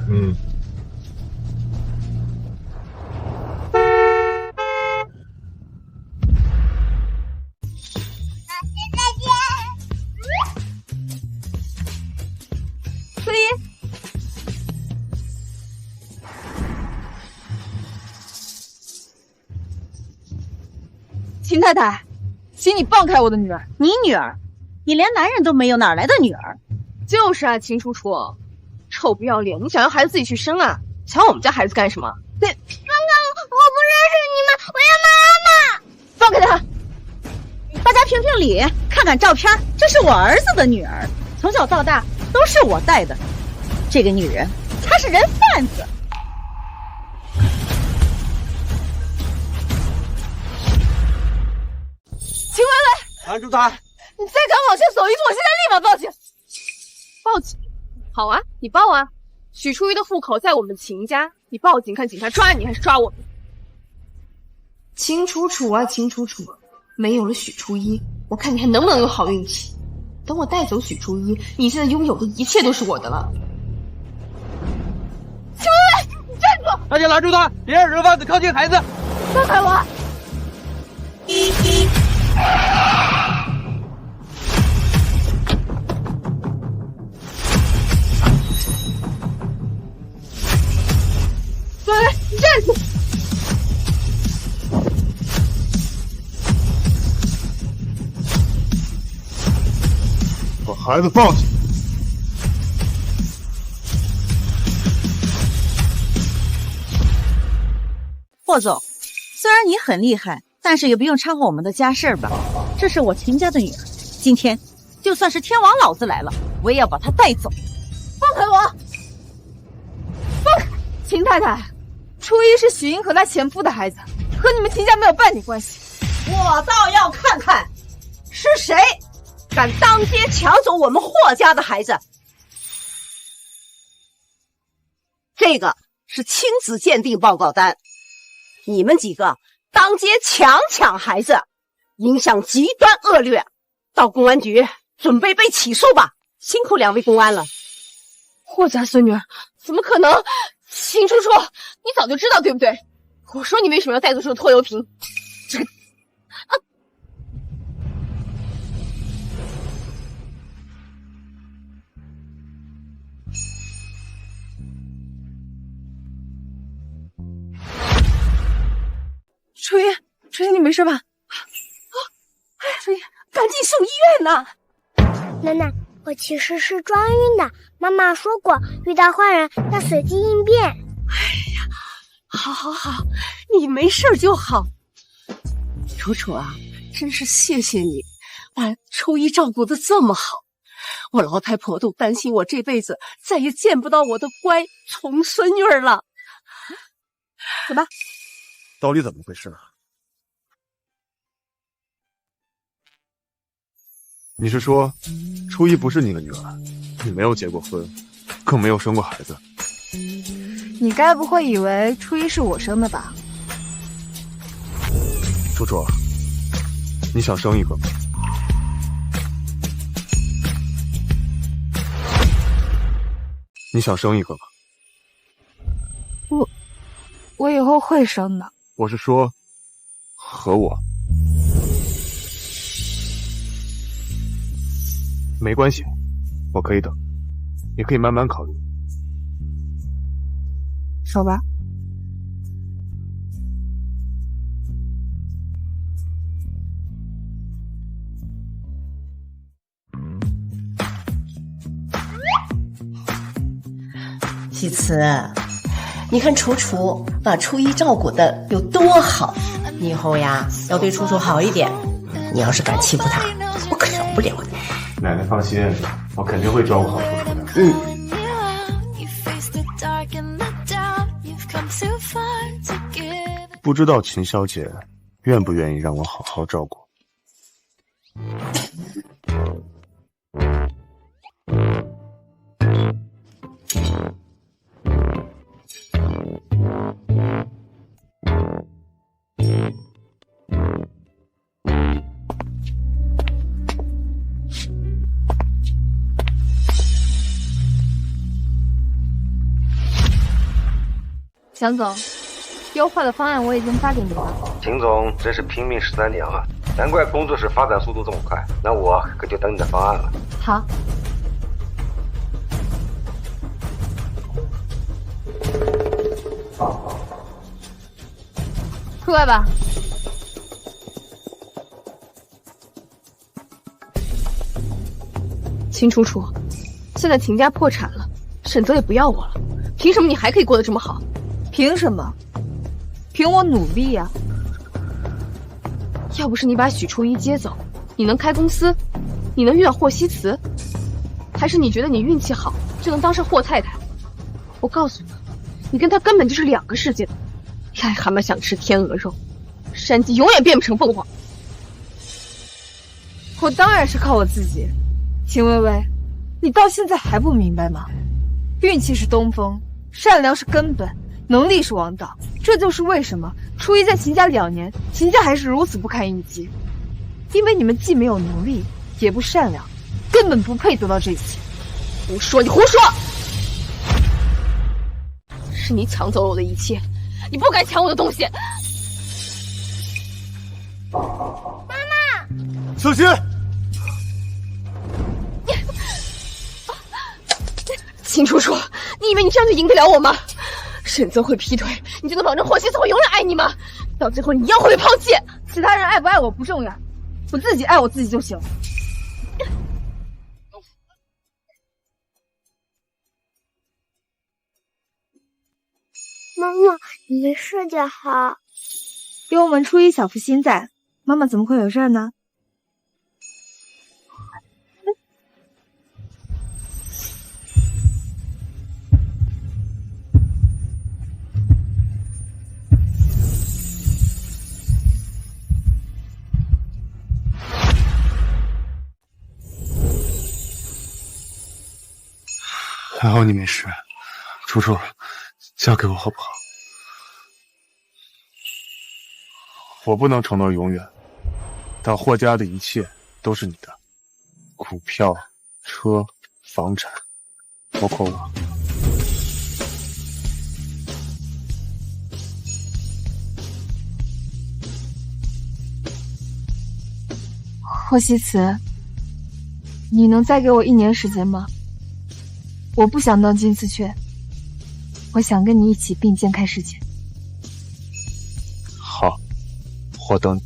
Speaker 8: 嗯。
Speaker 7: 初一，秦太太，请你放开我的女儿。
Speaker 4: 你女儿？你连男人都没有，哪来的女儿？
Speaker 7: 就是啊，秦楚楚，臭不要脸！你想要孩子自己去生啊？抢我们家孩子干什么？对，
Speaker 1: 刚刚我不认识你们，我要妈妈！
Speaker 7: 放开他！
Speaker 4: 大家评评理，看看照片，这是我儿子的女儿，从小到大都是我带的。这个女人，她是人贩子。
Speaker 7: 秦薇薇，
Speaker 15: 拦住他！
Speaker 7: 你再敢往前走一步，我现在立马报警！报警？好啊，你报啊！许初一的户口在我们秦家，你报警看警察抓你还是抓我们？
Speaker 6: 秦楚楚啊，秦楚楚，没有了许初一，我看你还能不能有好运气。等我带走许初一，你现在拥有的一切都是我的了。
Speaker 7: 秦薇薇，你站住！
Speaker 3: 大家拦住他，别让人贩子靠近孩子！
Speaker 7: 放开我！喂，你站住！
Speaker 11: 把孩子放下！
Speaker 4: 霍总，虽然你很厉害，但是也不用掺和我们的家事吧？这是我秦家的女儿，今天就算是天王老子来了，我也要把她带走。
Speaker 7: 放开我！放开！秦太太，初一是许英和她前夫的孩子，和你们秦家没有半点关系。
Speaker 9: 我倒要看看是谁敢当街抢走我们霍家的孩子。这个是亲子鉴定报告单，你们几个当街抢孩子，影响极端恶劣，到公安局准备被起诉吧。辛苦2位公安了。
Speaker 7: 我家孙女怎么可能？秦楚楚，你早就知道对不对？我说你为什么要带走这个拖油瓶？这个
Speaker 17: 初一，初一，你没事吧？初一，赶紧送医院呐！
Speaker 1: 奶奶，我其实是装晕的，妈妈说过，遇到坏人要随机应变。
Speaker 9: 哎呀，好，你没事就好。楚楚啊，真是谢谢你，把初一照顾得这么好。我老太婆都担心我这辈子再也见不到我的乖重孙女儿了。
Speaker 17: 怎么？
Speaker 19: 到底怎么回事啊？
Speaker 11: 你是说，初一不是你的女儿，你没有结过婚，更没有生过孩子？
Speaker 18: 你该不会以为初一是我生的吧？
Speaker 11: 楚楚，你想生一个吗？你想生一个吗？
Speaker 18: 我以后会生的。
Speaker 11: 我是说，和我。没关系，我可以等，你可以慢慢考虑。
Speaker 18: 走吧。
Speaker 9: 喜慈，你看楚楚把初一照顾的有多好，你以后呀要对楚楚好一点。你要是敢欺负她，我可饶不了你。
Speaker 11: 奶奶放心，我肯定会照顾好楚楚的。不知道秦小姐愿不愿意让我好好照顾。
Speaker 7: 蒋总，优化的方案我已经发给您了。
Speaker 16: 秦总真是拼命13年啊，难怪工作室发展速度这么快。那我可就等你的方案了。
Speaker 7: 好。出来吧。秦楚楚，现在秦家破产了，沈泽也不要我了，凭什么你还可以过得这么好？
Speaker 18: 凭什么？凭我努力呀！
Speaker 7: 要不是你把许初一接走，你能开公司？你能遇到霍希慈？还是你觉得你运气好就能当上霍太太？我告诉你，你跟他根本就是2个世界的。癞蛤蟆想吃天鹅肉，山鸡永远变不成凤凰。
Speaker 18: 我当然是靠我自己。秦薇薇，你到现在还不明白吗？运气是东风，善良是根本，能力是王道。这就是为什么初一在秦家2年，秦家还是如此不堪一击。因为你们既没有能力，也不善良，根本不配得到这一切。
Speaker 7: 胡说，你胡说！是你抢走了我的一切，你不敢抢我的东西。
Speaker 1: 妈妈，
Speaker 11: 小心！
Speaker 7: 秦楚楚，你以为你这样就赢得了我吗？沈泽会劈腿，你就能保证霍希慈会永远爱你吗？到最后你一样会被抛弃。
Speaker 18: 其他人爱不爱我不重要，我自己爱我自己就行。
Speaker 1: 妈妈，你没事就好。
Speaker 18: 有我们初一小福星在，妈妈怎么会有事呢？
Speaker 11: 还好你没事，楚楚，交给我好不好？我不能承诺永远，但霍家的一切都是你的，股票、车、房产，包括我。
Speaker 7: 霍希慈，你能再给我1年时间吗？我不想当金丝雀，我想跟你一起并肩看世界。
Speaker 11: 好，我等你。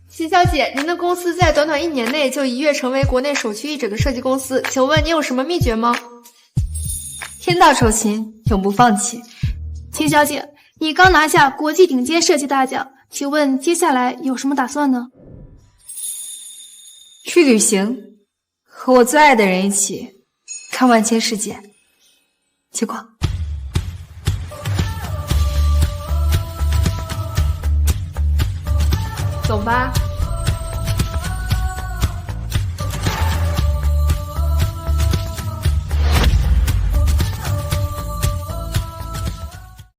Speaker 14: 秦小姐，您的公司在短短1年内就一跃成为国内首屈一指的设计公司，请问你有什么秘诀吗？天道酬勤，永不放弃。
Speaker 10: 秦小姐，你刚拿下国际顶尖设计大奖，请问接下来有什么打算呢？
Speaker 6: 去旅行，和我最爱的人一起看万千世界。结果，
Speaker 14: 走吧。